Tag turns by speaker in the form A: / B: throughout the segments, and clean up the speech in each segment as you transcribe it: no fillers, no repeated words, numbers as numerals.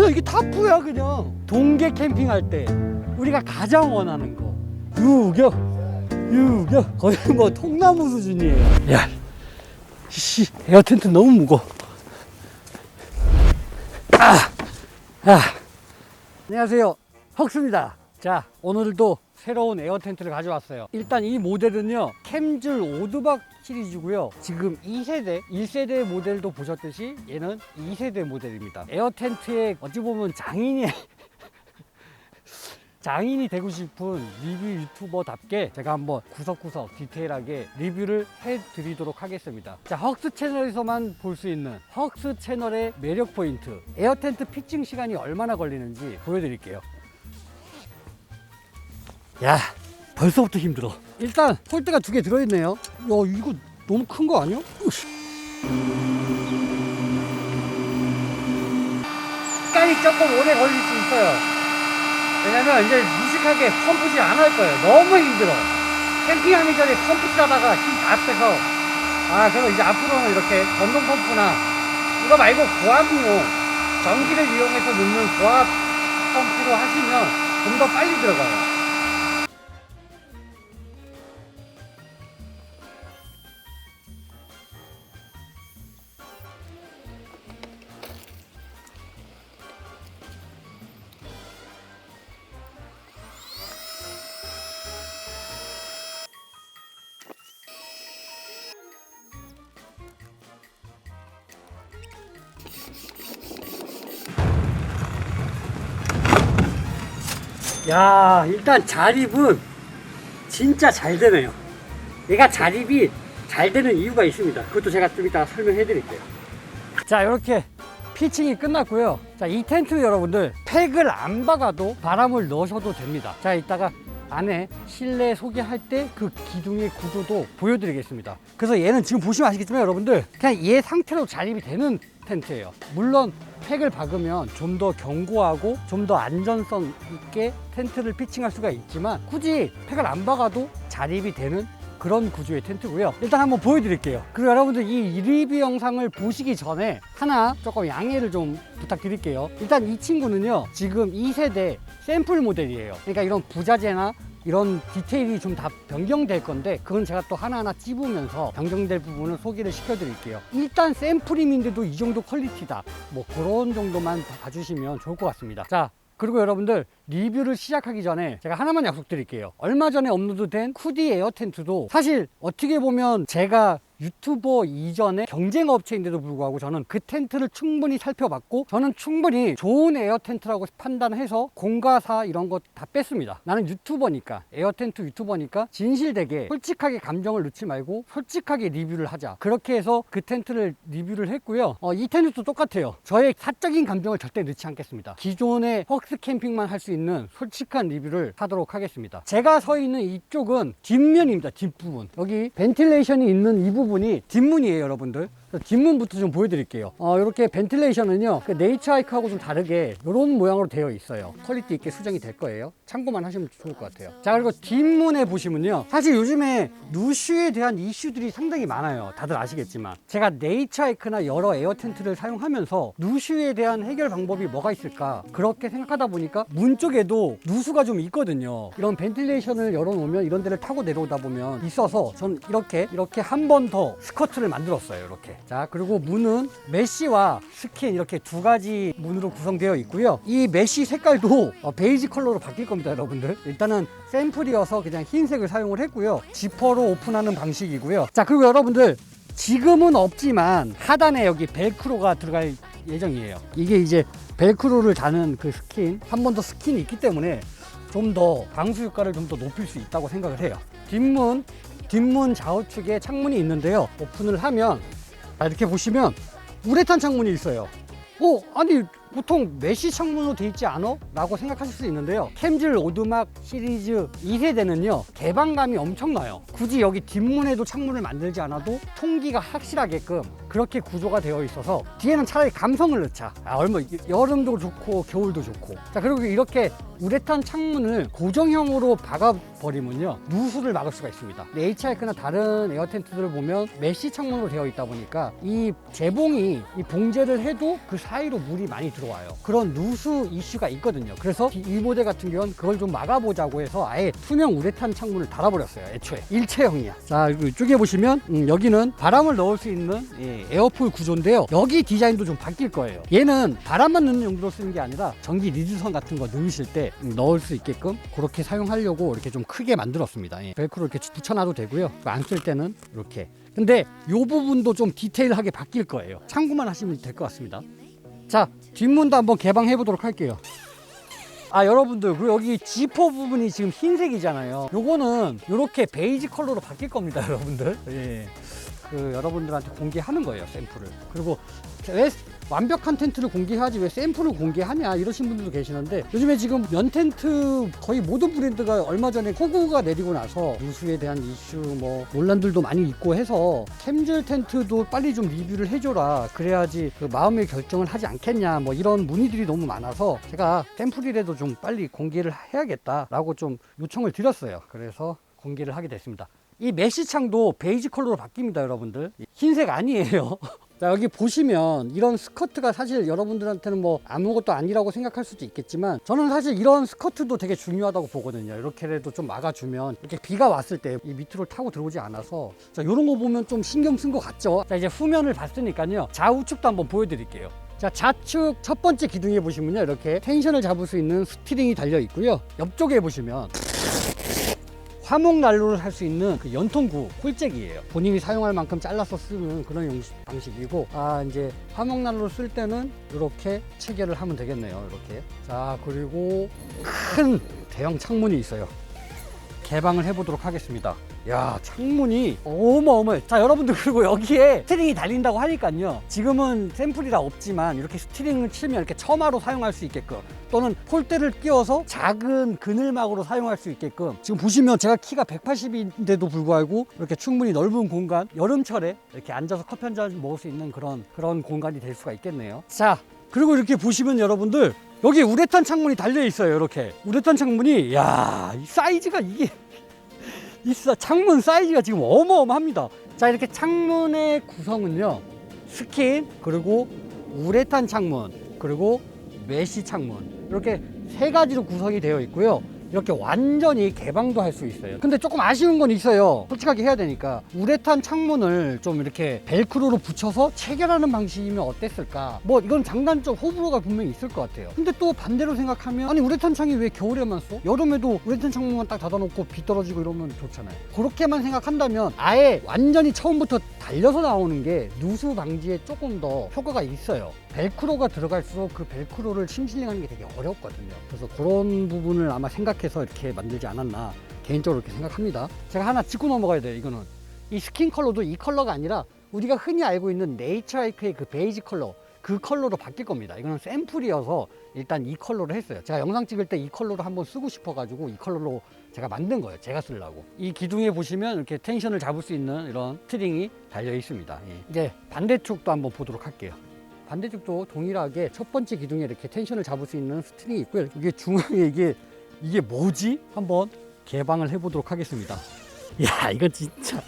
A: 그냥 이게 타프야. 그냥 동계 캠핑할 때 우리가 가장 원하는 거 유격 거의 뭐 통나무 수준이에요. 야, 씨, 에어 텐트 너무 무거워. 안녕하세요, 헉스입니다. 자, 오늘도 새로운 에어 텐트를 가져왔어요. 일단 이 모델은요, 캠즐 오드박 시리즈고요. 지금 2세대, 1세대 모델도 보셨듯이 얘는 2세대 모델입니다. 에어 텐트에 어찌 보면 장인이 되고 싶은 리뷰 유튜버답게 제가 한번 구석구석 디테일하게 리뷰를 해드리도록 하겠습니다. 자, 헉스 채널에서만 볼 수 있는 헉스 채널의 매력 포인트, 에어 텐트 피칭 시간이 얼마나 걸리는지 보여드릴게요. 야, 벌써부터 힘들어. 일단 폴대가 2개 들어있네요. 야, 이거 너무 큰 거 아니야? 시간이 조금 오래 걸릴 수 있어요. 왜냐면 이제 무식하게 펌프질 안 할 거예요. 너무 힘들어. 캠핑하기 전에 펌프질 하다가 힘 다 빼서. 그래서 이제 앞으로는 이렇게 전동 펌프나 이거 말고 고압용 전기를 이용해서 넣는 고압 펌프로 하시면 좀 더 빨리 들어가요. 야, 일단 자립은 진짜 잘 되네요. 얘가 자립이 잘 되는 이유가 있습니다. 그것도 제가 좀 이따 설명해 드릴게요. 자, 이렇게 피칭이 끝났고요. 자, 이 텐트 여러분들 팩을 안 박아도 바람을 넣으셔도 됩니다. 자, 이따가 안에 실내 소개할 때 그 기둥의 구조도 보여드리겠습니다. 그래서 얘는 지금 보시면 아시겠지만 여러분들 그냥 얘 상태로 자립이 되는 텐트예요. 물론 팩을 박으면 좀 더 견고하고 좀 더 안전성 있게 텐트를 피칭할 수가 있지만 굳이 팩을 안 박아도 자립이 되는 그런 구조의 텐트고요. 일단 한번 보여드릴게요. 그리고 여러분들 이 리뷰 영상을 보시기 전에 하나 조금 양해를 좀 부탁드릴게요. 일단 이 친구는요, 지금 2세대 샘플 모델이에요. 그러니까 이런 부자재나 이런 디테일이 좀 다 변경될 건데 그건 제가 또 하나하나 찝으면서 변경될 부분을 소개를 시켜드릴게요. 일단 샘플임인데도 이 정도 퀄리티다, 뭐 그런 정도만 봐주시면 좋을 것 같습니다. 자, 그리고 여러분들 리뷰를 시작하기 전에 제가 하나만 약속드릴게요. 얼마 전에 업로드된 쿠디 에어 텐트도 사실 어떻게 보면 제가 유튜버 이전에 경쟁 업체인데도 불구하고 저는 그 텐트를 충분히 살펴봤고 저는 충분히 좋은 에어 텐트라고 판단해서 공과사 이런 거 다 뺐습니다. 나는 유튜버니까, 에어 텐트 유튜버니까 진실되게 솔직하게 감정을 넣지 말고 솔직하게 리뷰를 하자, 그렇게 해서 그 텐트를 리뷰를 했고요. 이 텐트도 똑같아요. 저의 사적인 감정을 절대 넣지 않겠습니다. 기존의 헉스 캠핑만 할 수 있는 솔직한 리뷰를 하도록 하겠습니다. 제가 서 있는 이쪽은 뒷면입니다. 뒷부분, 여기 벤틸레이션이 있는 이 부분이 뒷문이에요, 여러분들. 뒷문부터 좀 보여드릴게요. 이렇게 벤틸레이션은요, 그 네이처 하이크하고 좀 다르게 이런 모양으로 되어 있어요. 퀄리티 있게 수정이 될 거예요. 참고만 하시면 좋을 것 같아요. 자, 그리고 뒷문에 보시면요, 사실 요즘에 누슈에 대한 이슈들이 상당히 많아요. 다들 아시겠지만 제가 네이처 하이크나 여러 에어 텐트를 사용하면서 누슈에 대한 해결 방법이 뭐가 있을까 그렇게 생각하다 보니까 문 쪽에도 누수가 좀 있거든요. 이런 벤틸레이션을 열어놓으면 이런 데를 타고 내려오다 보면 있어서 전 이렇게 한 번 더 스커트를 만들었어요. 이렇게. 자, 그리고 문은 메쉬와 스킨 이렇게 두 가지 문으로 구성되어 있고요. 이 메쉬 색깔도 베이지 컬러로 바뀔 겁니다, 여러분들. 일단은 샘플이어서 그냥 흰색을 사용을 했고요. 지퍼로 오픈하는 방식이고요. 자, 그리고 여러분들 지금은 없지만 하단에 여기 벨크로가 들어갈 예정이에요. 이게 이제 벨크로를 다는 그 스킨, 한 번 더 스킨이 있기 때문에 좀 더 방수 효과를 좀 더 높일 수 있다고 생각을 해요. 뒷문 좌우측에 창문이 있는데요. 오픈을 하면 이렇게 보시면 우레탄 창문이 있어요. 아니 보통 메쉬 창문으로 돼 있지 않아? 라고 생각하실 수 있는데요, 캠즐 오드막 시리즈 2세대는요 개방감이 엄청나요. 굳이 여기 뒷문에도 창문을 만들지 않아도 통기가 확실하게끔 그렇게 구조가 되어 있어서 뒤에는 차라리 감성을 넣자. 얼마 여름도 좋고 겨울도 좋고. 자, 그리고 이렇게 우레탄 창문을 고정형으로 박아버리면요 누수를 막을 수가 있습니다. HI크나 다른 에어 텐트들을 보면 메쉬 창문으로 되어 있다 보니까 이 재봉이 이 봉제를 해도 그 사이로 물이 많이 들어와요. 그런 누수 이슈가 있거든요. 그래서 이 모델 같은 경우는 그걸 좀 막아보자고 해서 아예 투명 우레탄 창문을 달아버렸어요. 애초에 일체형이야. 자, 이쪽에 보시면 여기는 바람을 넣을 수 있는 에어풀 구조인데요. 여기 디자인도 좀 바뀔 거예요. 얘는 바람만 넣는 용도로 쓰는 게 아니라 전기 리드선 같은 거 넣으실 때 넣을 수 있게끔 그렇게 사용하려고 이렇게 좀 크게 만들었습니다. 벨크로 이렇게 붙여놔도 되고요. 안 쓸 때는 이렇게. 근데 이 부분도 좀 디테일하게 바뀔 거예요. 참고만 하시면 될 것 같습니다. 자, 뒷문도 한번 개방해 보도록 할게요. 여러분들, 그리고 여기 지퍼 부분이 지금 흰색이잖아요. 요거는 이렇게 베이지 컬러로 바뀔 겁니다, 여러분들. 예. 여러분들한테 공개하는 거예요, 샘플을. 그리고 왜 완벽한 텐트를 공개하지 왜 샘플을 공개하냐 이러신 분들도 계시는데, 요즘에 지금 면 텐트 거의 모든 브랜드가 얼마 전에 폭우가 내리고 나서 누수에 대한 이슈 논란들도 많이 있고 해서 캠젤 텐트도 빨리 좀 리뷰를 해줘라, 그래야지 그 마음의 결정을 하지 않겠냐 이런 문의들이 너무 많아서 제가 샘플이라도 좀 빨리 공개를 해야겠다라고 좀 요청을 드렸어요. 그래서 공개를 하게 됐습니다. 이 메쉬 창도 베이지 컬러로 바뀝니다, 여러분들. 흰색 아니에요. 자, 여기 보시면 이런 스커트가 사실 여러분들한테는 아무것도 아니라고 생각할 수도 있겠지만, 저는 사실 이런 스커트도 되게 중요하다고 보거든요. 이렇게라도 좀 막아주면 이렇게 비가 왔을 때 이 밑으로 타고 들어오지 않아서. 자, 이런 거 보면 좀 신경 쓴 것 같죠? 자, 이제 후면을 봤으니까요, 좌우측도 한번 보여드릴게요. 자, 좌측 첫 번째 기둥에 보시면요, 이렇게 텐션을 잡을 수 있는 스티링이 달려 있고요. 옆쪽에 보시면 화목 난로를 할 수 있는 그 연통구 홀잭이에요. 본인이 사용할 만큼 잘라서 쓰는 그런 방식이고, 이제 화목 난로를 쓸 때는 이렇게 체결을 하면 되겠네요. 이렇게. 자, 그리고 큰 대형 창문이 있어요. 개방을 해보도록 하겠습니다. 야, 창문이 어마어마해. 자, 여러분들, 그리고 여기에 스트링이 달린다고 하니까요, 지금은 샘플이라 없지만 이렇게 스트링을 치면 이렇게 처마로 사용할 수 있게끔, 또는 폴대를 끼워서 작은 그늘막으로 사용할 수 있게끔, 지금 보시면 제가 키가 180인데도 불구하고 이렇게 충분히 넓은 공간, 여름철에 이렇게 앉아서 커피 한 잔 먹을 수 있는 그런 공간이 될 수가 있겠네요. 자, 그리고 이렇게 보시면 여러분들, 여기 우레탄 창문이 달려 있어요. 이렇게 우레탄 창문이, 야, 이 사이즈가 이게 창문 사이즈가 지금 어마어마합니다. 자, 이렇게 창문의 구성은요, 스킨, 그리고 우레탄 창문, 그리고 메쉬 창문, 이렇게 세 가지로 구성이 되어 있고요. 이렇게 완전히 개방도 할 수 있어요. 근데 조금 아쉬운 건 있어요. 솔직하게 해야 되니까. 우레탄 창문을 좀 이렇게 벨크로로 붙여서 체결하는 방식이면 어땠을까? 이건 장단점, 호불호가 분명히 있을 것 같아요. 근데 또 반대로 생각하면, 아니, 우레탄 창이 왜 겨울에만 써? 여름에도 우레탄 창문만 딱 닫아놓고 비 떨어지고 이러면 좋잖아요. 그렇게만 생각한다면 아예 완전히 처음부터 달려서 나오는 게 누수 방지에 조금 더 효과가 있어요. 벨크로가 들어갈수록 그 벨크로를 심실링하는 게 되게 어렵거든요. 그래서 그런 부분을 아마 생각해서 이렇게 만들지 않았나, 개인적으로 이렇게 생각합니다. 제가 하나 짚고 넘어가야 돼요. 이거는 이 스킨 컬러도 이 컬러가 아니라 우리가 흔히 알고 있는 네이처하이크의 그 베이지 컬러, 그 컬러로 바뀔 겁니다. 이거는 샘플이어서 일단 이 컬러로 했어요. 제가 영상 찍을 때 이 컬러로 한번 쓰고 싶어가지고 이 컬러로 제가 만든 거예요. 제가 쓰려고. 이 기둥에 보시면 이렇게 텐션을 잡을 수 있는 이런 스트링이 달려 있습니다. 이제 반대쪽도 한번 보도록 할게요. 반대쪽도 동일하게 첫 번째 기둥에 이렇게 텐션을 잡을 수 있는 스트링이 있고요. 이게 중앙에 이게 뭐지? 한번 개방을 해보도록 하겠습니다. 야, 이건 진짜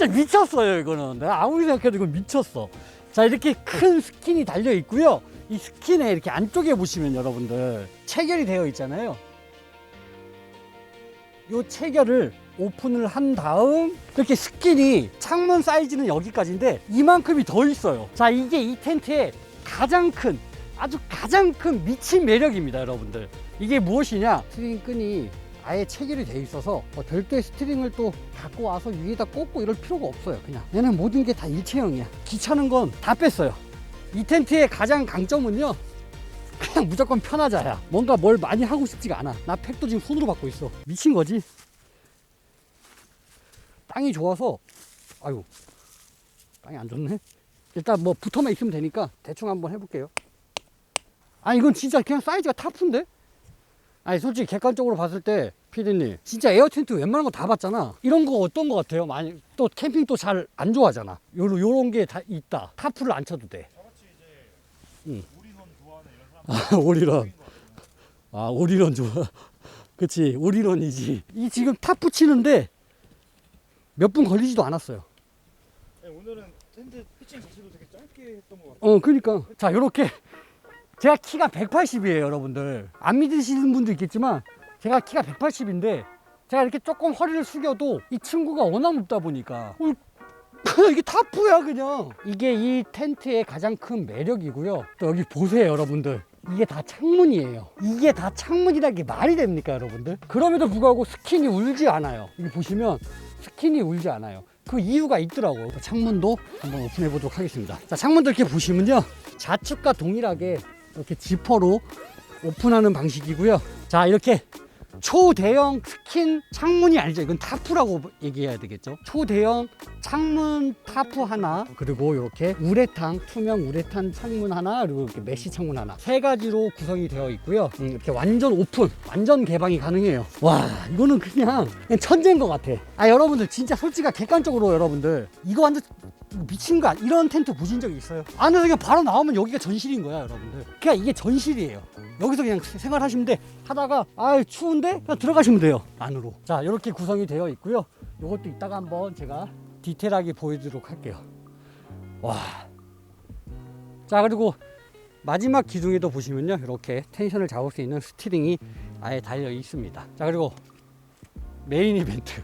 A: 미쳤어요. 이거는 내가 아무리 생각해도 이건 미쳤어. 자, 이렇게 큰 스킨이 달려 있고요. 이 스킨에 이렇게 안쪽에 보시면 여러분들 체결이 되어 있잖아요. 이 체결을 오픈을 한 다음 이렇게 스킨이, 창문 사이즈는 여기까지인데 이만큼이 더 있어요. 자, 이게 이 텐트의 아주 가장 큰 미친 매력입니다, 여러분들. 이게 무엇이냐? 스트링 끈이 아예 체결이 돼 있어서 별도의 스트링을 또 갖고 와서 위에다 꽂고 이럴 필요가 없어요. 그냥 얘는 모든 게 다 일체형이야. 귀찮은 건 다 뺐어요. 이 텐트의 가장 강점은요, 그냥 무조건 편하자야. 뭔가 뭘 많이 하고 싶지가 않아. 나 팩도 지금 손으로 받고 있어. 미친 거지. 땅이 좋아서, 아유, 땅이 안 좋네. 일단 붙어만 있으면 되니까 대충 한번 해볼게요. 이건 진짜 그냥 사이즈가 타프인데? 솔직히 객관적으로 봤을 때 피디님, 진짜 에어 텐트 웬만한 거 다 봤잖아. 이런 거 어떤 거 같아요? 많이 또 캠핑 또 잘 안 좋아하잖아. 요런 게 다 있다. 타프를 안 쳐도 돼.
B: 저같이 이제 우리선 좋아하는 이런
A: 아, 올인원. 아, 올인원 좋아. 그치, 올인원이지. 이 지금 탑 붙이는데 몇 분 걸리지도 않았어요.
B: 네, 오늘은 텐트 피칭 자체도 되게 짧게 했던 것 같아요.
A: 그러니까. 자, 요렇게. 제가 키가 180이에요, 여러분들. 안 믿으시는 분도 있겠지만, 제가 키가 180인데, 제가 이렇게 조금 허리를 숙여도 이 친구가 워낙 높다 보니까, 이게 타프야, 그냥. 이게 이 텐트의 가장 큰 매력이고요. 또 여기 보세요, 여러분들. 이게 다 창문이에요. 이게 다 창문이라는 게 말이 됩니까, 여러분들? 그럼에도 불구하고 스킨이 울지 않아요. 여기 보시면 스킨이 울지 않아요. 그 이유가 있더라고요. 창문도 한번 오픈해 보도록 하겠습니다. 자, 창문도 이렇게 보시면요, 좌측과 동일하게 이렇게 지퍼로 오픈하는 방식이고요. 자, 이렇게 초대형 스킨 창문이 아니죠. 이건 타프라고 얘기해야 되겠죠. 초대형 창문 타프 하나, 그리고 이렇게 우레탄, 투명 우레탄 창문 하나, 그리고 이렇게 메쉬 창문 하나, 세 가지로 구성이 되어 있고요. 이렇게 완전 오픈, 완전 개방이 가능해요. 와, 이거는 그냥 천재인 것 같아. 아, 여러분들 진짜 솔직히 객관적으로 여러분들 이거 완전 미친 거 이런 텐트 보신 적 있어요? 안에서 그냥 바로 나오면 여기가 전실인 거야, 여러분들. 그냥 이게 전실이에요. 여기서 그냥 생활하시면 돼. 하다가 아, 추운데 그냥 들어가시면 돼요, 안으로. 자, 이렇게 구성이 되어 있고요. 이것도 이따가 한번 제가 디테일하게 보여드리도록 할게요. 와. 자, 그리고 마지막 기둥에도 보시면요, 이렇게 텐션을 잡을 수 있는 스티링이 아예 달려 있습니다. 자, 그리고 메인 이벤트.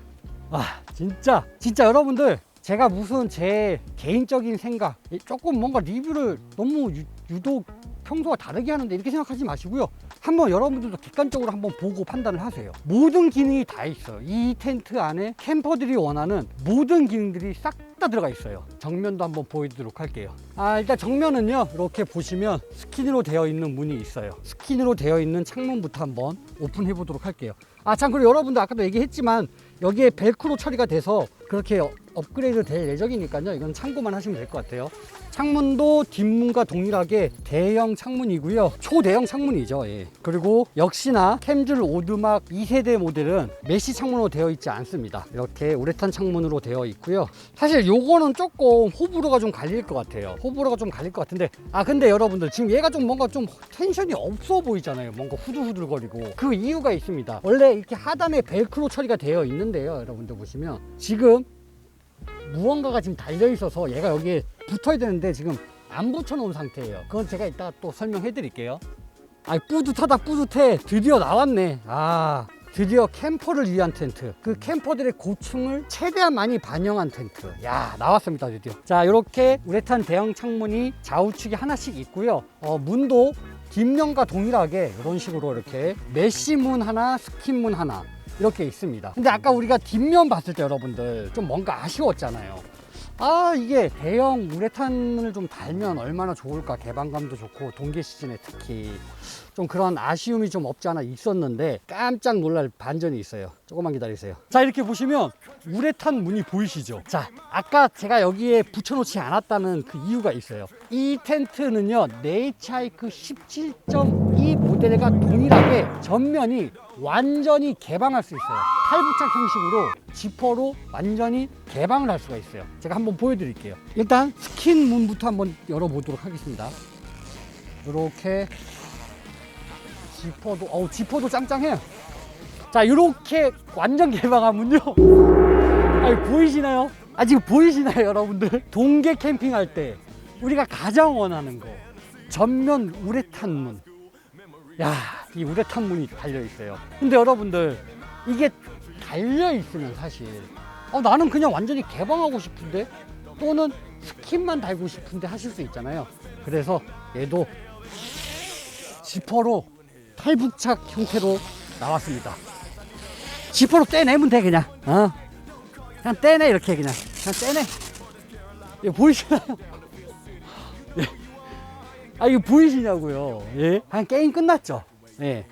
A: 와, 진짜 여러분들, 제가 무슨 제 개인적인 생각, 조금 뭔가 리뷰를 너무 유독 평소와 다르게 하는데 이렇게 생각하지 마시고요. 한번 여러분들도 객관적으로 한번 보고 판단을 하세요. 모든 기능이 다 있어요. 이 텐트 안에 캠퍼들이 원하는 모든 기능들이 싹 다 들어가 있어요. 정면도 한번 보여드리도록 할게요. 일단 정면은요, 이렇게 보시면 스킨으로 되어 있는 문이 있어요. 스킨으로 되어 있는 창문부터 한번 오픈해 보도록 할게요. 참, 그리고 여러분들 아까도 얘기했지만 여기에 벨크로 처리가 돼서 그렇게 업그레이드 될 예정이니까요. 이건 참고만 하시면 될 것 같아요. 창문도 뒷문과 동일하게 대형 창문이고요. 초대형 창문이죠. 예. 그리고 역시나 캠줄 오드막 2세대 모델은 메쉬 창문으로 되어 있지 않습니다. 이렇게 우레탄 창문으로 되어 있고요. 사실 요거는 조금 호불호가 좀 갈릴 것 같아요. 호불호가 좀 갈릴 것 같은데, 근데 여러분들 지금 얘가 좀 뭔가 좀 텐션이 없어 보이잖아요. 뭔가 후들후들거리고. 그 이유가 있습니다. 원래 이렇게 하단에 벨크로 처리가 되어 있는데요, 여러분들 보시면 지금 무언가가 지금 달려 있어서 얘가 여기에 붙어야 되는데 지금 안 붙여 놓은 상태예요. 그건 제가 이따 또 설명해 드릴게요. 뿌듯하다, 뿌듯해. 드디어 나왔네. 드디어 캠퍼를 위한 텐트, 그 캠퍼들의 고충을 최대한 많이 반영한 텐트. 야, 나왔습니다, 드디어. 자, 이렇게 우레탄 대형 창문이 좌우측에 하나씩 있고요. 문도 뒷면과 동일하게 이런 식으로 이렇게 메쉬문 하나, 스킨문 하나 이렇게 있습니다. 근데 아까 우리가 뒷면 봤을 때 여러분들 좀 뭔가 아쉬웠잖아요. 이게 대형 우레탄을 좀 달면 얼마나 좋을까. 개방감도 좋고 동계 시즌에 특히 좀 그런 아쉬움이 좀 없지 않아 있었는데 깜짝 놀랄 반전이 있어요. 조금만 기다리세요. 자, 이렇게 보시면 우레탄 문이 보이시죠? 자, 아까 제가 여기에 붙여놓지 않았다는 그 이유가 있어요. 이 텐트는요, 네이치하이크 17.2 모델과 동일하게 전면이 완전히 개방할 수 있어요. 탈부착 형식으로 지퍼로 완전히 개방을 할 수가 있어요. 제가 한번 보여드릴게요. 일단 스킨 문부터 한번 열어보도록 하겠습니다. 이렇게 지퍼도 짱짱해요. 자, 이렇게 완전 개방하면요, 보이시나요? 지금 보이시나요, 여러분들? 동계 캠핑할 때 우리가 가장 원하는 거, 전면 우레탄 문. 야, 이 우레탄 문이 달려 있어요. 근데 여러분들, 이게 달려 있으면 사실 나는 그냥 완전히 개방하고 싶은데, 또는 스킨만 달고 싶은데 하실 수 있잖아요. 그래서 얘도 지퍼로 탈부착 형태로 나왔습니다. 지퍼로 떼내면 돼. 그냥 그냥 떼내. 이렇게 그냥 떼내. 이거 보이시나요? 예. 이거 보이시냐고요? 예? 그냥 게임 끝났죠? 예.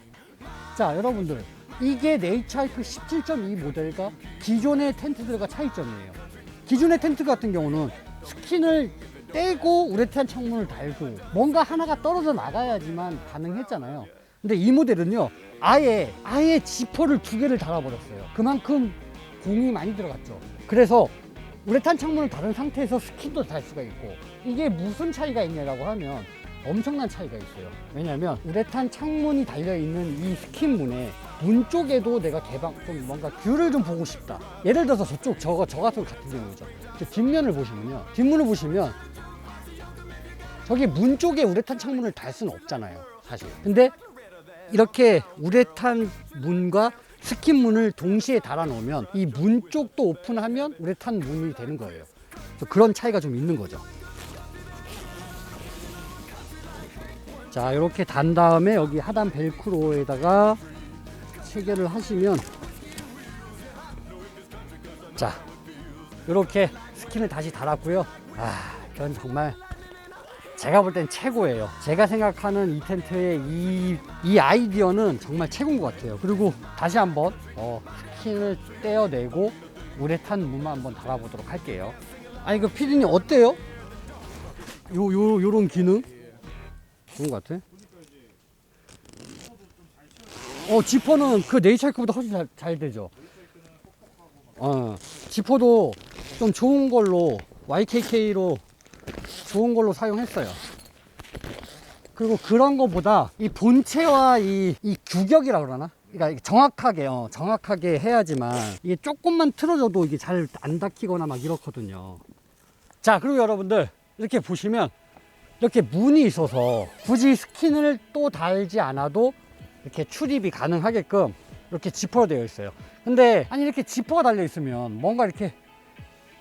A: 자, 여러분들, 이게 네이치하이크 17.2 모델과 기존의 텐트들과 차이점이에요. 기존의 텐트 같은 경우는 스킨을 떼고 우레탄 창문을 달고 뭔가 하나가 떨어져 나가야지만 가능했잖아요. 근데 이 모델은요, 아예 지퍼를 2개를 달아버렸어요. 그만큼 공이 많이 들어갔죠. 그래서 우레탄 창문을 달은 상태에서 스킨도 달 수가 있고, 이게 무슨 차이가 있냐라고 하면, 엄청난 차이가 있어요. 왜냐면 우레탄 창문이 달려있는 이 스킨문에 문 쪽에도 내가 좀 뭔가 뷰를 좀 보고 싶다. 예를 들어서 저쪽 저 같은 경우죠. 저 뒷면을 보시면요, 뒷문을 보시면 저기 문 쪽에 우레탄 창문을 달 수는 없잖아요, 사실. 근데 이렇게 우레탄 문과 스킨 문을 동시에 달아 놓으면 이 문 쪽도 오픈하면 우레탄 문이 되는 거예요. 그런 차이가 좀 있는 거죠. 자, 이렇게 단 다음에 여기 하단 벨크로에다가 체결을 하시면, 자, 이렇게 스킨을 다시 달았고요. 이건 정말 제가 볼 땐 최고예요. 제가 생각하는 이 텐트의 이 아이디어는 정말 최고인 것 같아요. 그리고 다시 한번 스킨을 떼어내고 우레탄 문만 한번 달아보도록 할게요. 아니, 그 피디님 어때요? 요런 기능? 좋은 것 같아. 지퍼는 그 네이처하이크보다 훨씬 잘 되죠. 지퍼도 좀 좋은 걸로, YKK로 좋은 걸로 사용했어요. 그리고 그런 거보다 이 본체와 이 규격이라 그러나? 그러니까 정확하게 해야지만, 이게 조금만 틀어져도 이게 잘 안 닫히거나 막 이렇거든요. 자, 그리고 여러분들 이렇게 보시면 이렇게 문이 있어서 굳이 스킨을 또 달지 않아도 이렇게 출입이 가능하게끔 이렇게 지퍼로 되어 있어요. 근데 아니, 이렇게 지퍼가 달려 있으면 뭔가 이렇게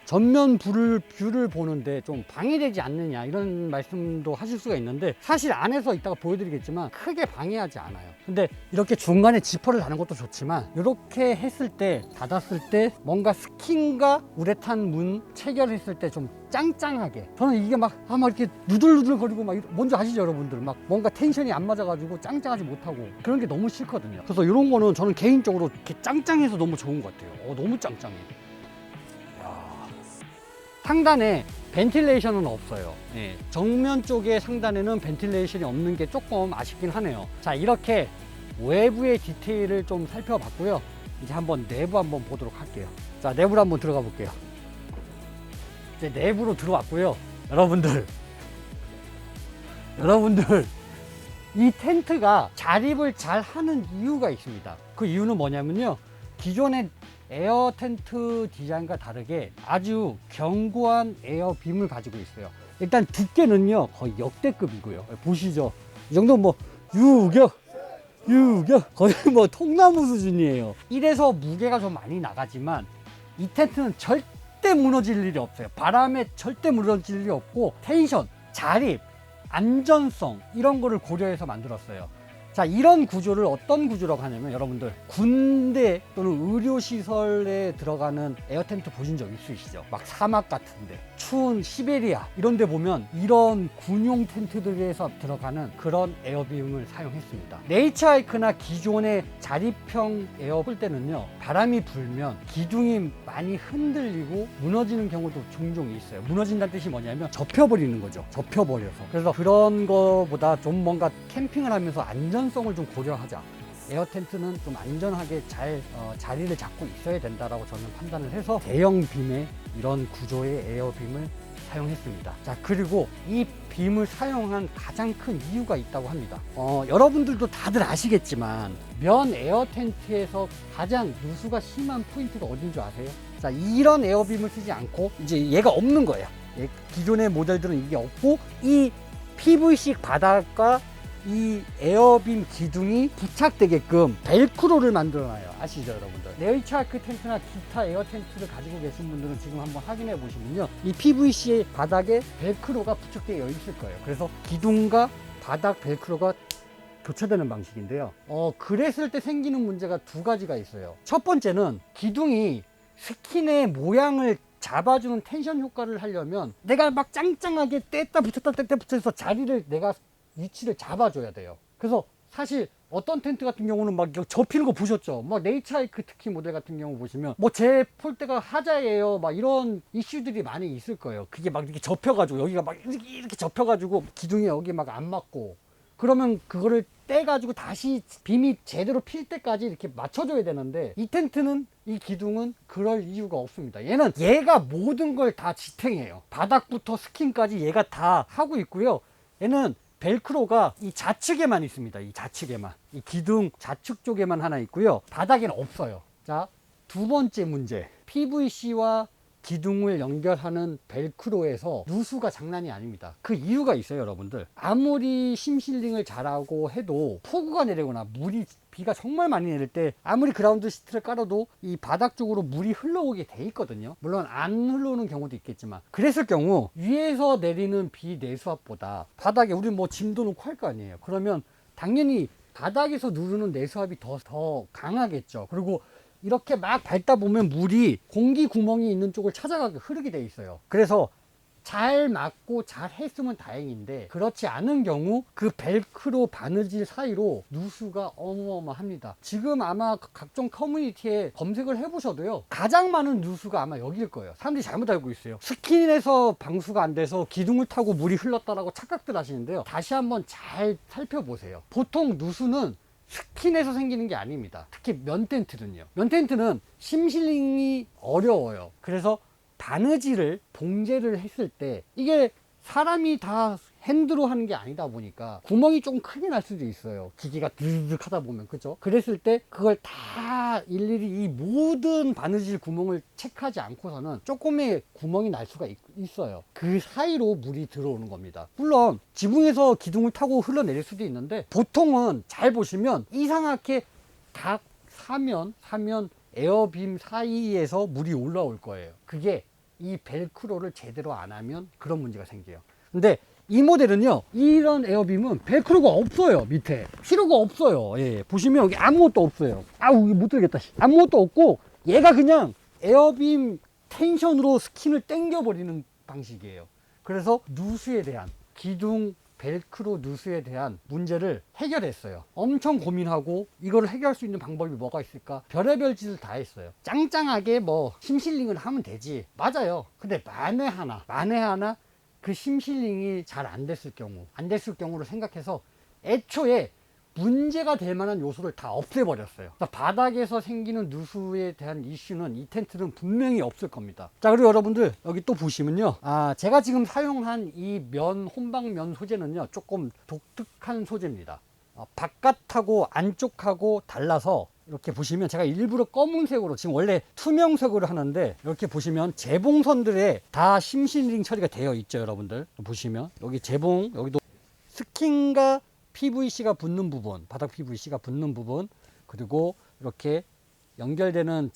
A: 전면 뷰를 보는데 좀 방해되지 않느냐, 이런 말씀도 하실 수가 있는데, 사실 안에서 이따가 보여드리겠지만 크게 방해하지 않아요. 근데 이렇게 중간에 지퍼를 다는 것도 좋지만, 이렇게 했을 때, 닫았을 때 뭔가 스킨과 우레탄 문 체결했을 때 좀 짱짱하게, 저는 이게 막 이렇게 누들누들 거리고 막, 뭔지 아시죠 여러분들? 막 뭔가 텐션이 안 맞아가지고 짱짱하지 못하고 그런 게 너무 싫거든요. 그래서 이런 거는 저는 개인적으로 이렇게 짱짱해서 너무 좋은 것 같아요. 너무 짱짱해. 상단에 벤틸레이션은 없어요. 정면 쪽에 상단에는 벤틸레이션이 없는 게 조금 아쉽긴 하네요. 자, 이렇게 외부의 디테일을 좀 살펴봤고요. 이제 한번 내부 한번 보도록 할게요. 자, 내부로 한번 들어가 볼게요. 이제 내부로 들어왔고요. 여러분들 이 텐트가 자립을 잘 하는 이유가 있습니다. 그 이유는 뭐냐면요, 기존의 에어 텐트 디자인과 다르게 아주 견고한 에어빔을 가지고 있어요. 일단 두께는요 거의 역대급이고요. 보시죠, 이 정도면 뭐 유격 거의 뭐 통나무 수준이에요. 이래서 무게가 좀 많이 나가지만 이 텐트는 절대 무너질 일이 없어요. 바람에 절대 무너질 일이 없고, 텐션, 자립, 안전성, 이런 거를 고려해서 만들었어요. 자, 이런 구조를 어떤 구조라고 하냐면, 여러분들 군대 또는 의료시설에 들어가는 에어텐트 보신 적 있으시죠? 막 사막 같은데, 추운 시베리아 이런 데 보면 이런 군용 텐트들에서 들어가는 그런 에어빔을 사용했습니다. 네이처하이크나 기존의 자립형 에어 볼 때는요, 바람이 불면 기둥이 많이 흔들리고 무너지는 경우도 종종 있어요. 무너진다는 뜻이 뭐냐면 접혀버리는 거죠. 접혀버려서. 그래서 그런 거보다 좀 뭔가 캠핑을 하면서 안전성을 좀 고려하자, 에어 텐트는 좀 안전하게 잘 자리를 잡고 있어야 된다라고 저는 판단을 해서 대형 빔의 이런 구조의 에어빔을 사용했습니다. 자, 그리고 이 빔을 사용한 가장 큰 이유가 있다고 합니다. 여러분들도 다들 아시겠지만 면 에어 텐트에서 가장 누수가 심한 포인트가 어딘 줄 아세요? 자, 이런 에어빔을 쓰지 않고 이제 얘가 없는 거예요. 기존의 모델들은 이게 없고, 이 PVC 바닥과 이 에어빔 기둥이 부착되게끔 벨크로를 만들어놔요. 아시죠 여러분들? 네이처하이크 텐트나 기타 에어 텐트를 가지고 계신 분들은 지금 한번 확인해 보시면요, 이 PVC 바닥에 벨크로가 부착되어 있을 거예요. 그래서 기둥과 바닥 벨크로가 교체되는 방식인데요, 그랬을 때 생기는 문제가 두 가지가 있어요. 첫 번째는 기둥이 스킨의 모양을 잡아주는 텐션 효과를 하려면 내가 막 짱짱하게 뗐다 붙였다 자리를, 내가 위치를 잡아줘야 돼요. 그래서 사실 어떤 텐트 같은 경우는 막 접히는 거 보셨죠? 막 네이처하이크 특히 모델 같은 경우 보시면 뭐 제 폴대가 하자예요, 막 이런 이슈들이 많이 있을 거예요. 그게 막 이렇게 접혀가지고 여기가 막 이렇게 접혀가지고 기둥이 여기 막 안 맞고, 그러면 그거를 떼가지고 다시 빔이 제대로 필 때까지 이렇게 맞춰줘야 되는데, 이 텐트는, 이 기둥은 그럴 이유가 없습니다. 얘가 모든 걸 다 지탱해요. 바닥부터 스킨까지 얘가 다 하고 있고요. 얘는 벨크로가 이 좌측에만 있습니다. 이 좌측에만. 이 기둥 좌측 쪽에만 하나 있고요. 바닥에는 없어요. 자, 두 번째 문제. PVC와 기둥을 연결하는 벨크로에서 누수가 장난이 아닙니다. 그 이유가 있어요, 여러분들. 아무리 심실링을 잘하고 해도 폭우가 내리거나 비가 정말 많이 내릴 때 아무리 그라운드 시트를 깔아도 이 바닥 쪽으로 물이 흘러오게 돼 있거든요. 물론 안 흘러오는 경우도 있겠지만, 그랬을 경우 위에서 내리는 비 내수압보다 바닥에 우리 뭐 짐도 놓고 할 거 아니에요. 그러면 당연히 바닥에서 누르는 내수압이 더 강하겠죠. 그리고 이렇게 막 밟다 보면 물이 공기 구멍이 있는 쪽을 찾아가게 흐르게 돼 있어요. 그래서 잘 막고 잘 했으면 다행인데, 그렇지 않은 경우 그 벨크로 바느질 사이로 누수가 어마어마합니다. 지금 아마 각종 커뮤니티에 검색을 해보셔도요, 가장 많은 누수가 아마 여기일 거예요. 사람들이 잘못 알고 있어요. 스킨에서 방수가 안 돼서 기둥을 타고 물이 흘렀다라고 착각들 하시는데요, 다시 한번 잘 살펴보세요. 보통 누수는 스킨에서 생기는 게 아닙니다. 특히 면텐트는요. 면텐트는 심실링이 어려워요. 그래서 바느질을 봉제를 했을 때 이게 사람이 다 핸드로 하는 게 아니다 보니까 구멍이 좀 크게 날 수도 있어요. 기계가 드르륵 하다 보면, 그죠? 그랬을 때 그걸 다 일일이 이 모든 바느질 구멍을 체크하지 않고서는 조금의 구멍이 날 수가 있어요. 그 사이로 물이 들어오는 겁니다. 물론 지붕에서 기둥을 타고 흘러내릴 수도 있는데, 보통은 잘 보시면 이상하게 각 사면 에어빔 사이에서 물이 올라올 거예요. 그게 이 벨크로를 제대로 안 하면 그런 문제가 생겨요. 근데 이 모델은요, 이런 에어빔은 벨크로가 없어요. 밑에 필요가 없어요. 예, 보시면 여기 아무것도 없어요. 아우, 못 들겠다. 아무것도 없고 얘가 그냥 에어빔 텐션으로 스킨을 당겨 버리는 방식이에요. 그래서 누수에 대한, 기둥 벨크로 누수에 대한 문제를 해결했어요. 엄청 고민하고 이걸 해결할 수 있는 방법이 뭐가 있을까, 별의별 짓을 다 했어요. 짱짱하게 뭐 심실링을 하면 되지, 맞아요. 근데 만에 하나 그 심실링이 잘 안 됐을 경우로 생각해서 애초에 문제가 될 만한 요소를 다 없애버렸어요. 그러니까 바닥에서 생기는 누수에 대한 이슈는 이 텐트는 분명히 없을 겁니다. 자, 그리고 여러분들 여기 또 보시면요, 제가 지금 사용한 이 혼방면 소재는요, 조금 독특한 소재입니다. 바깥하고 안쪽하고 달라서 이렇게 보시면, 제가 일부러 검은색으로, 지금 원래 투명색으로 하는데 이렇게 보시면 재봉선들에 다 심실링 처리가 되어 있죠. 여러분들 보시면 여기 재봉, 여기도 스킨과 PVC가 붙는 부분, 바닥 PVC가 붙는 부분, 그리고 이렇게 연결되는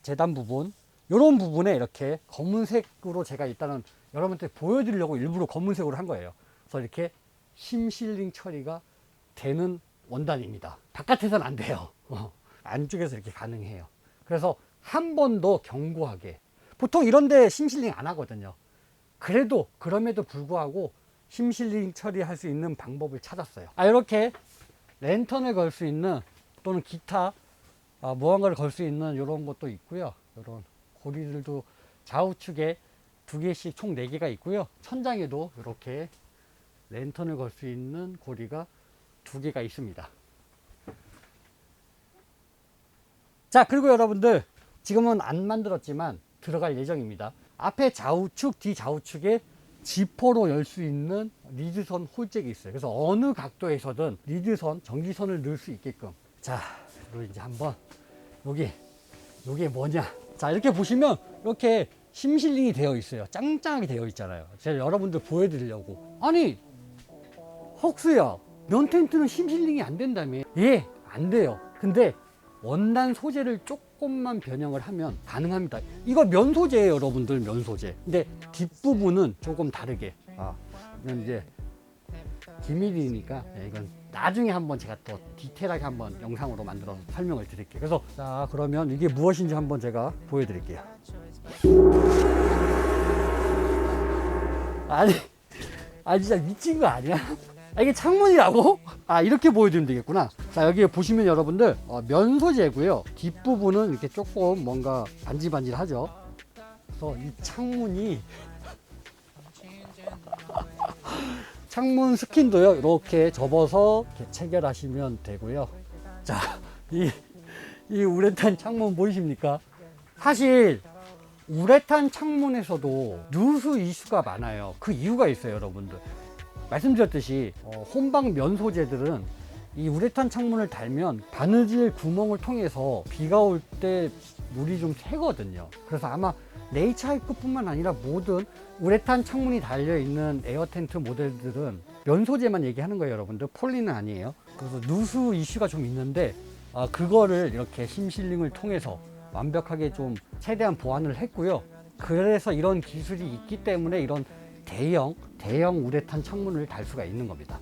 A: 재단 부분, 이런 부분에 이렇게 검은색으로 제가 일단은 여러분한테 보여드리려고 일부러 검은색으로 한 거예요. 그래서 이렇게 심실링 처리가 되는 원단입니다. 바깥에서는 안 돼요. 안쪽에서 이렇게 가능해요. 그래서 한 번 더 견고하게, 보통 이런데 심실링 안 하거든요. 그럼에도 불구하고 심실링 처리할 수 있는 방법을 찾았어요. 이렇게 랜턴을 걸 수 있는, 또는 기타 무언가를 걸 수 있는 이런 것도 있고요. 이런 고리들도 좌우측에 2개씩 총 4개가 있고요. 천장에도 이렇게 랜턴을 걸 수 있는 고리가 2개가 있습니다. 자, 그리고 여러분들 지금은 안 만들었지만 들어갈 예정입니다. 앞에 좌우측, 뒤 좌우측에 지퍼로 열 수 있는 리드선 홀잭이 있어요. 그래서 어느 각도에서든 리드선, 전기선을 넣을 수 있게끔. 자, 그리고 이제 한번 요게 뭐냐. 자, 이렇게 보시면 이렇게 심실링이 되어 있어요. 짱짱하게 되어 있잖아요. 제가 여러분들 보여드리려고. 아니, 헉스야, 면 텐트는 심실링이 안 된다며. 예, 안 돼요. 근데 원단 소재를 조금만 변형을 하면 가능합니다. 이거 면 소재예요, 여러분들. 면 소재. 근데 뒷부분은 조금 다르게. 이건 이제 기밀이니까 이건 나중에 한번 제가 또 디테일하게 한번 영상으로 만들어서 설명을 드릴게요. 그래서 자, 그러면 이게 무엇인지 한번 제가 보여드릴게요. 아니 진짜 미친 거 아니야? 이게 창문이라고? 이렇게 보여드리면 되겠구나. 자, 여기 보시면 여러분들 면 소재고요. 뒷부분은 이렇게 조금 뭔가 반질반질하죠. 그래서 이 창문이 창문 스킨도요, 이렇게 접어서 이렇게 체결하시면 되고요. 자, 이 우레탄 창문 보이십니까? 사실 우레탄 창문에서도 누수 이슈가 많아요. 그 이유가 있어요, 여러분들. 말씀드렸듯이 혼방 면 소재들은 이 우레탄 창문을 달면 바느질 구멍을 통해서 비가 올 때 물이 좀 새거든요. 그래서 아마 네이처하이크뿐만 아니라 모든 우레탄 창문이 달려있는 에어텐트 모델들은 면 소재만 얘기하는 거예요, 여러분들. 폴리는 아니에요. 그래서 누수 이슈가 좀 있는데 그거를 이렇게 힘실링을 통해서 완벽하게 좀 최대한 보완을 했고요. 그래서 이런 기술이 있기 때문에 이런 대형 우레탄 창문을 달 수가 있는 겁니다.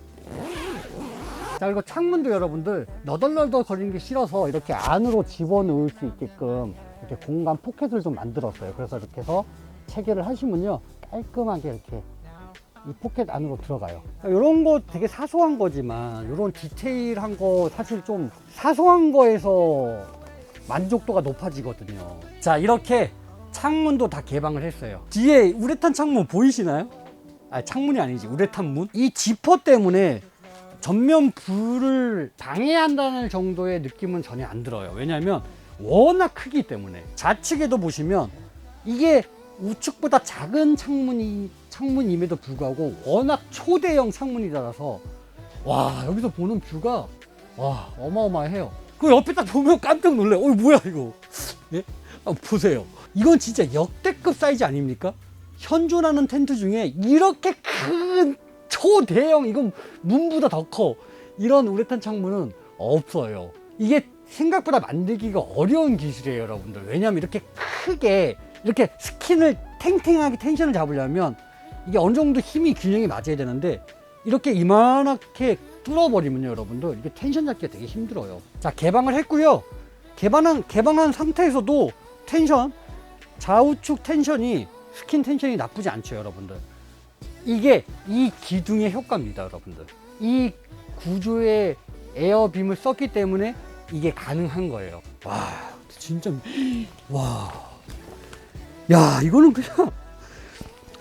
A: 자, 그리고 창문도 여러분들 너덜너덜 거리는 게 싫어서 이렇게 안으로 집어넣을 수 있게끔 이렇게 공간 포켓을 좀 만들었어요. 그래서 이렇게 해서 체결을 하시면요, 깔끔하게 이렇게 이 포켓 안으로 들어가요. 이런 거 되게 사소한 거지만 이런 디테일한 거 사실 좀 사소한 거에서 만족도가 높아지거든요. 자, 이렇게 창문도 다 개방을 했어요. 뒤에 우레탄 창문 보이시나요? 창문이 아니지, 우레탄 문. 이 지퍼 때문에 전면 불을 방해한다는 정도의 느낌은 전혀 안 들어요. 왜냐하면 워낙 크기 때문에. 좌측에도 보시면 이게 우측보다 작은 창문임에도 불구하고 워낙 초대형 창문이라서 와, 여기서 보는 뷰가 와, 어마어마해요. 그 옆에 딱 보면 깜짝 놀래. 뭐야 이거. 예? 보세요. 이건 진짜 역대급 사이즈 아닙니까? 현존하는 텐트 중에 이렇게 큰 초대형, 이건 문보다 더 커, 이런 우레탄 창문은 없어요. 이게 생각보다 만들기가 어려운 기술이에요, 여러분들. 왜냐하면 이렇게 크게 이렇게 스킨을 탱탱하게 텐션을 잡으려면 이게 어느 정도 힘이 균형이 맞아야 되는데 이렇게 이만하게 뚫어버리면요, 여러분들, 이게 텐션 잡기가 되게 힘들어요. 자, 개방을 했고요. 개방한 상태에서도 텐션, 좌우측 텐션이, 스킨 텐션이 나쁘지 않죠, 여러분들. 이게 이 기둥의 효과입니다, 여러분들. 이 구조의 에어빔을 썼기 때문에 이게 가능한 거예요. 와, 진짜, 와. 야, 이거는 그냥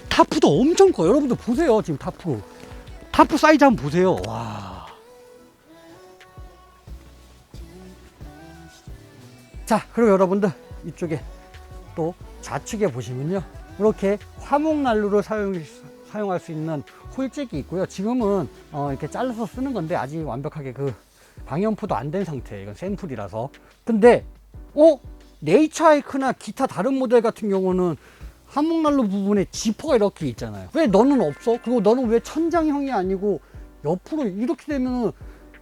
A: 타프도 엄청 커요. 여러분들 보세요, 지금 타프 사이즈 한번 보세요. 와. 자, 그리고 여러분들 이쪽에 또 좌측에 보시면요, 이렇게 화목난로를 사용할 수 있는 홀잭이 있고요. 지금은 이렇게 잘라서 쓰는 건데 아직 완벽하게 그 방염포도 안 된 상태예요. 이건 샘플이라서. 근데 네이처하이크나 기타 다른 모델 같은 경우는 화목난로 부분에 지퍼가 이렇게 있잖아요. 왜 너는 없어? 그리고 너는 왜 천장형이 아니고 옆으로 이렇게 되면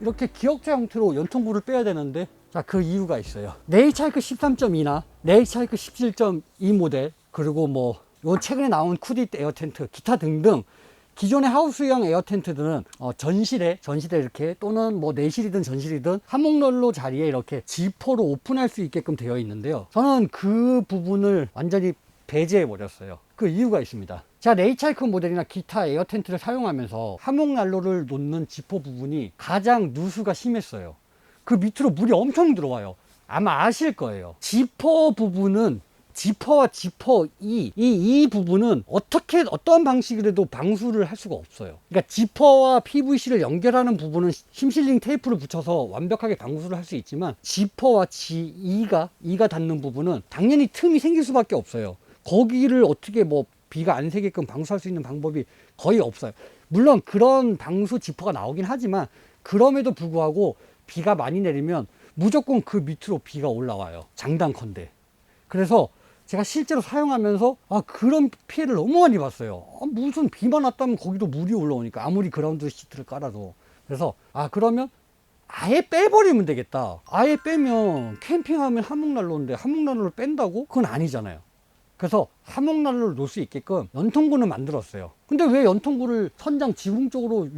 A: 이렇게 기역자 형태로 연통구를 빼야 되는데? 자, 그 이유가 있어요. 네이처하이크 13.2나 네이처하이크 17.2 모델, 그리고 요 최근에 나온 쿠디 에어 텐트, 기타 등등 기존의 하우스형 에어 텐트들은 전실에 이렇게, 또는 내실이든 전실이든 화목난로 자리에 이렇게 지퍼로 오픈할 수 있게끔 되어 있는데요. 저는 그 부분을 완전히 배제해 버렸어요. 그 이유가 있습니다. 제가 네이처하이크 모델이나 기타 에어 텐트를 사용하면서 화목난로를 놓는 지퍼 부분이 가장 누수가 심했어요. 그 밑으로 물이 엄청 들어와요. 아마 아실 거예요. 지퍼 부분은, 지퍼와 지퍼 이 부분은 어떠한 방식으로도 방수를 할 수가 없어요. 그러니까 지퍼와 PVC를 연결하는 부분은 힘실링 테이프를 붙여서 완벽하게 방수를 할 수 있지만, 지퍼와 이가 닿는 부분은 당연히 틈이 생길 수밖에 없어요. 거기를 어떻게 비가 안 새게끔 방수할 수 있는 방법이 거의 없어요. 물론 그런 방수 지퍼가 나오긴 하지만 그럼에도 불구하고 비가 많이 내리면 무조건 그 밑으로 비가 올라와요, 장단컨대. 그래서 제가 실제로 사용하면서 그런 피해를 너무 많이 봤어요. 무슨 비만 왔다면 거기도 물이 올라오니까, 아무리 그라운드 시트를 깔아도. 그래서 그러면 아예 빼버리면 되겠다. 아예 빼면 캠핑하면 화목난로인데 화목난로를 뺀다고? 그건 아니잖아요. 그래서 화목난로를 놓을 수 있게끔 연통구는 만들었어요. 근데 왜 연통구를 선장 지붕 쪽으로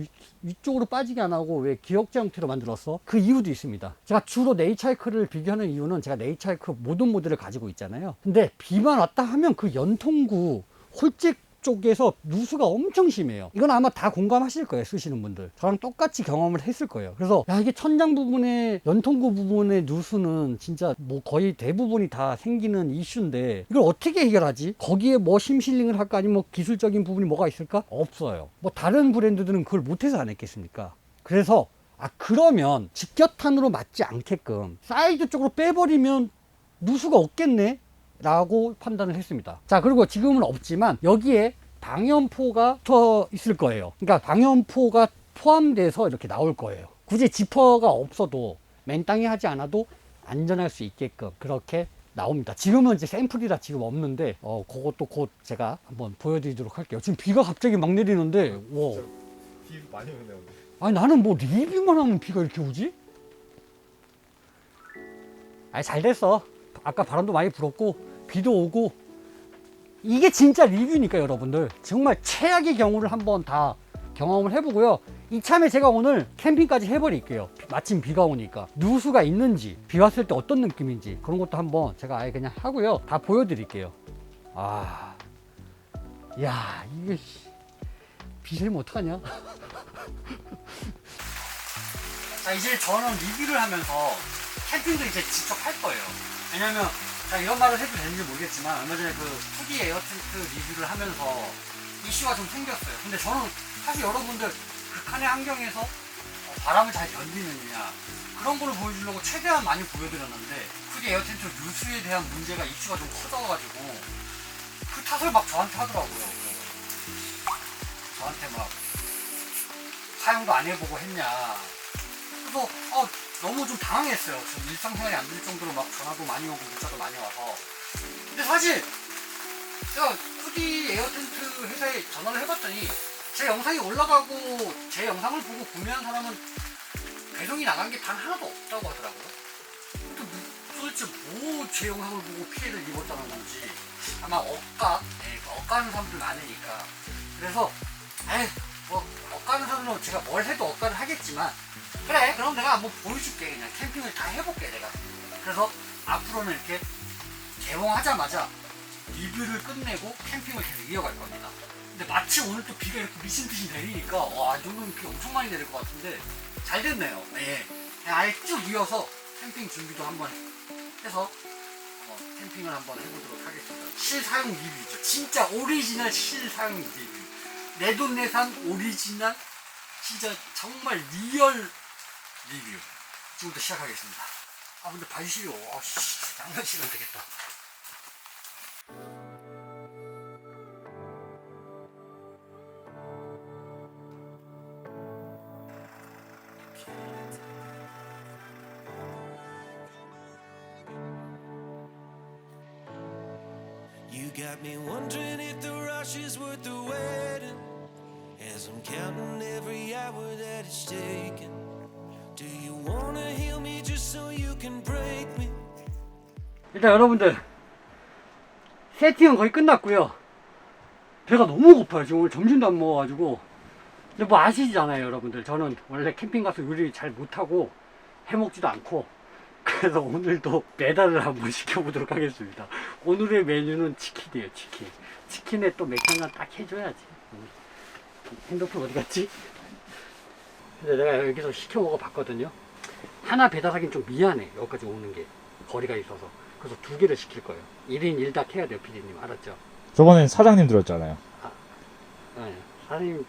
A: 위쪽으로 빠지게 안 하고 왜 기역자 형태로 만들었어? 그 이유도 있습니다. 제가 주로 네이처하이크를 비교하는 이유는, 제가 네이처하이크 모든 모델을 가지고 있잖아요. 근데 비만 왔다 하면 그 연통구 홀잭 쪽에서 누수가 엄청 심해요. 이건 아마 다 공감하실 거예요, 쓰시는 분들. 저랑 똑같이 경험을 했을 거예요. 그래서 이게 천장 부분에, 연통구 부분의 누수는 진짜 거의 대부분이 다 생기는 이슈인데 이걸 어떻게 해결하지? 거기에 심실링을 할까, 아니면 기술적인 부분이 뭐가 있을까? 없어요. 다른 브랜드들은 그걸 못해서 안 했겠습니까? 그래서 그러면 직격탄으로 맞지 않게끔 사이드 쪽으로 빼버리면 누수가 없겠네 라고 판단을 했습니다. 자, 그리고 지금은 없지만 여기에 방염포가 붙어 있을 거예요. 그러니까 방염포가 포함돼서 이렇게 나올 거예요. 굳이 지퍼가 없어도 맨땅에 하지 않아도 안전할 수 있게끔 그렇게 나옵니다. 지금은 이제 샘플이라 지금 없는데 그것도 곧 제가 한번 보여드리도록 할게요. 지금 비가 갑자기 막 내리는데 와.
B: 비 많이 오네요.
A: 아니 나는 뭐 리뷰만 하면 비가 이렇게 오지? 아니 잘 됐어. 아까 바람도 많이 불었고 비도 오고 이게 진짜 리뷰니까 여러분들 정말 최악의 경우를 한번 다 경험을 해보고요. 이참에 제가 오늘 캠핑까지 해버릴게요. 마침 비가 오니까 누수가 있는지 비 왔을 때 어떤 느낌인지 그런 것도 한번 제가 아예 그냥 하고요. 다 보여드릴게요. 아, 야 이게 비 새면 어떡하냐? 자 이제 저는 리뷰를 하면서 캠핑도 이제 직접 할 거예요. 왜냐면 이런 말을 해도 되는지 모르겠지만 얼마 전에 그 2D 에어 텐트 리뷰를 하면서 이슈가 좀 생겼어요. 근데 저는 사실 여러분들 극한의 환경에서 바람을 잘 견디느냐 그런 거를 보여주려고 최대한 많이 보여드렸는데 2D 에어 텐트 누수에 대한 문제가 이슈가 좀 커져가지고 그 탓을 막 저한테 하더라고요. 저한테 막 사용도 안 해보고 했냐. 그래서 너무 좀 당황했어요. 저 일상생활이 안 될 정도로 막 전화도 많이 오고 문자도 많이 와서. 근데 사실 제가 2D 에어 텐트 회사에 전화를 해봤더니 제 영상이 올라가고 제 영상을 보고 구매한 사람은 배송이 나간 게 단 하나도 없다고 하더라고요. 근데 도대체 뭐 제 영상을 보고 피해를 입었다는 건지 아마 억가하는 사람들 많으니까. 그래서 뭐 억가하는 사람으로 제가 뭘 해도 억가를 하겠지만 그래 그럼 내가 한번 보여줄게. 그냥 캠핑을 다 해볼게 내가. 그래서 앞으로는 이렇게 개봉하자마자 리뷰를 끝내고 캠핑을 계속 이어갈 겁니다. 근데 마치 오늘 또 비가 이렇게 미친듯이 내리니까 와 이 정도면 비 엄청 많이 내릴 것 같은데 잘 됐네요. 네. 그냥 아예 쭉 이어서 캠핑 준비도 한번 해서 캠핑을 한번 해보도록 하겠습니다. 실사용 리뷰죠. 진짜 오리지널 실사용 리뷰. 내돈내산 오리지널 진짜 정말 리얼 리뷰 지금부터 시작하겠습니다. 근데 바지실이 양산실은 되겠다.
C: You got me wondering if the rush is worth the waiting. As I'm counting every hour that it's taken. Do you wanna heal me just so you can break me?
A: 일단 여러분들 세팅은 거의 끝났고요. 배가 너무 고파요. 지금 오늘 점심도 안 먹어가지고. 근데 뭐 아시잖아요 여러분들. 저는 원래 캠핑 가서 요리 잘 못하고 해먹지도 않고 그래서 오늘도 배달을 한번 시켜보도록 하겠습니다. 오늘의 메뉴는 치킨이에요. 치킨에 또 맥주 딱 해줘야지. 핸드폰 어디 갔지? 근데 내가 여기서 시켜 먹어봤거든요. 하나 배달하긴 좀 미안해. 여기까지 오는 게 거리가 있어서. 그래서 2개를 시킬 거예요. 1인 1닭 해야 돼요 피디님. 알았죠?
B: 저번엔 사장님 들었잖아요.
A: 네, 사장님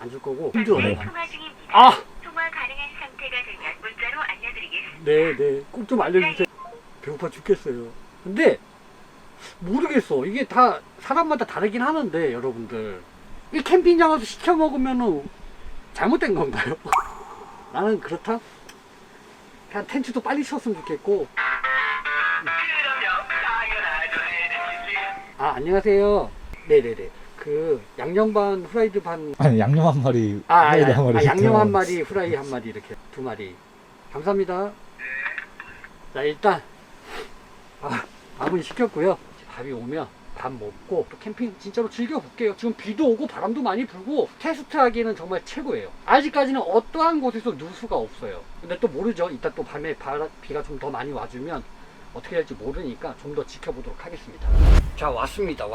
A: 안 줄 거고 힘들어요.
D: 네, 통화 중입니다. 통화 가능한 상태가 되면 문자로 알려드리겠습니다.
A: 네, 꼭 좀 알려주세요. 배고파 죽겠어요. 근데 모르겠어. 이게 다 사람마다 다르긴 하는데 여러분들 이 캠핑장 와서 시켜 먹으면은 잘못된 건가요? 나는 그렇다. 그냥 텐트도 빨리 쳤으면 좋겠고. 안녕하세요. 네네네. 그 양념 반 후라이드 반.
B: 아니 양념 한 마리, 후라이드 한 마리.
A: 양념 한 마리, 후라이 한 마리 이렇게 2마리. 감사합니다. 자 일단 밥은 시켰고요. 밥이 오면 밥 먹고 또 캠핑 진짜로 즐겨볼게요. 지금 비도 오고 바람도 많이 불고 테스트하기에는 정말 최고예요. 아직까지는 어떠한 곳에서 누수가 없어요. 근데 또 모르죠. 이따 또 밤에 비가 좀 더 많이 와주면 어떻게 될지 모르니까 좀 더 지켜보도록 하겠습니다. 자 왔습니다.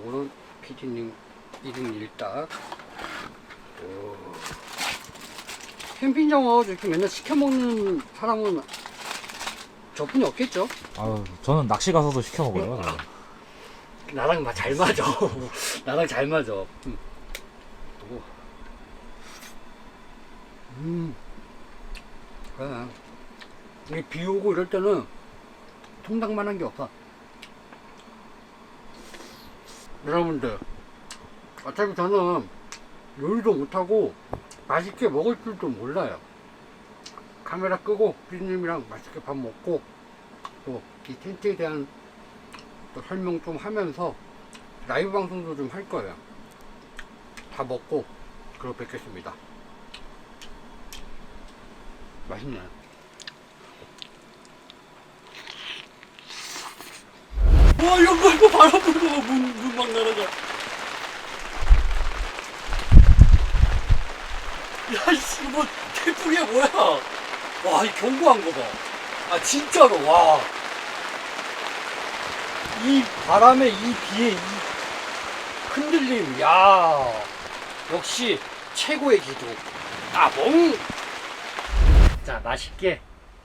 A: 오늘 PD님 1인 1닭. 캠핑장 와서 이렇게 맨날 시켜먹는 사람은 저뿐이 없겠죠?
B: 저는 낚시 가서도 시켜 먹어요.
A: 나랑 잘 맞아. 나랑 잘 맞아. 그래. 이게 비 오고 이럴 때는 통닭만 한 게 없어. 여러분들, 어차피 저는 요리도 못하고 맛있게 먹을 줄도 몰라요. 카메라 끄고 피디님이랑 맛있게 밥 먹고 또 이 텐트에 대한 또 설명 좀 하면서 라이브 방송도 좀 할 거예요. 다 먹고 그러고 뵙겠습니다. 맛있네. 와, 이거 바람 불고 문 막 날아가. 야, 씨, 뭐, 태풍이야, 뭐야. 와, 이 견고한 거 봐. 아, 진짜로, 와. 이 바람에, 이 비에, 이 흔들림, 야. 역시, 최고의 기둥. 아, 멍! 자, 맛있게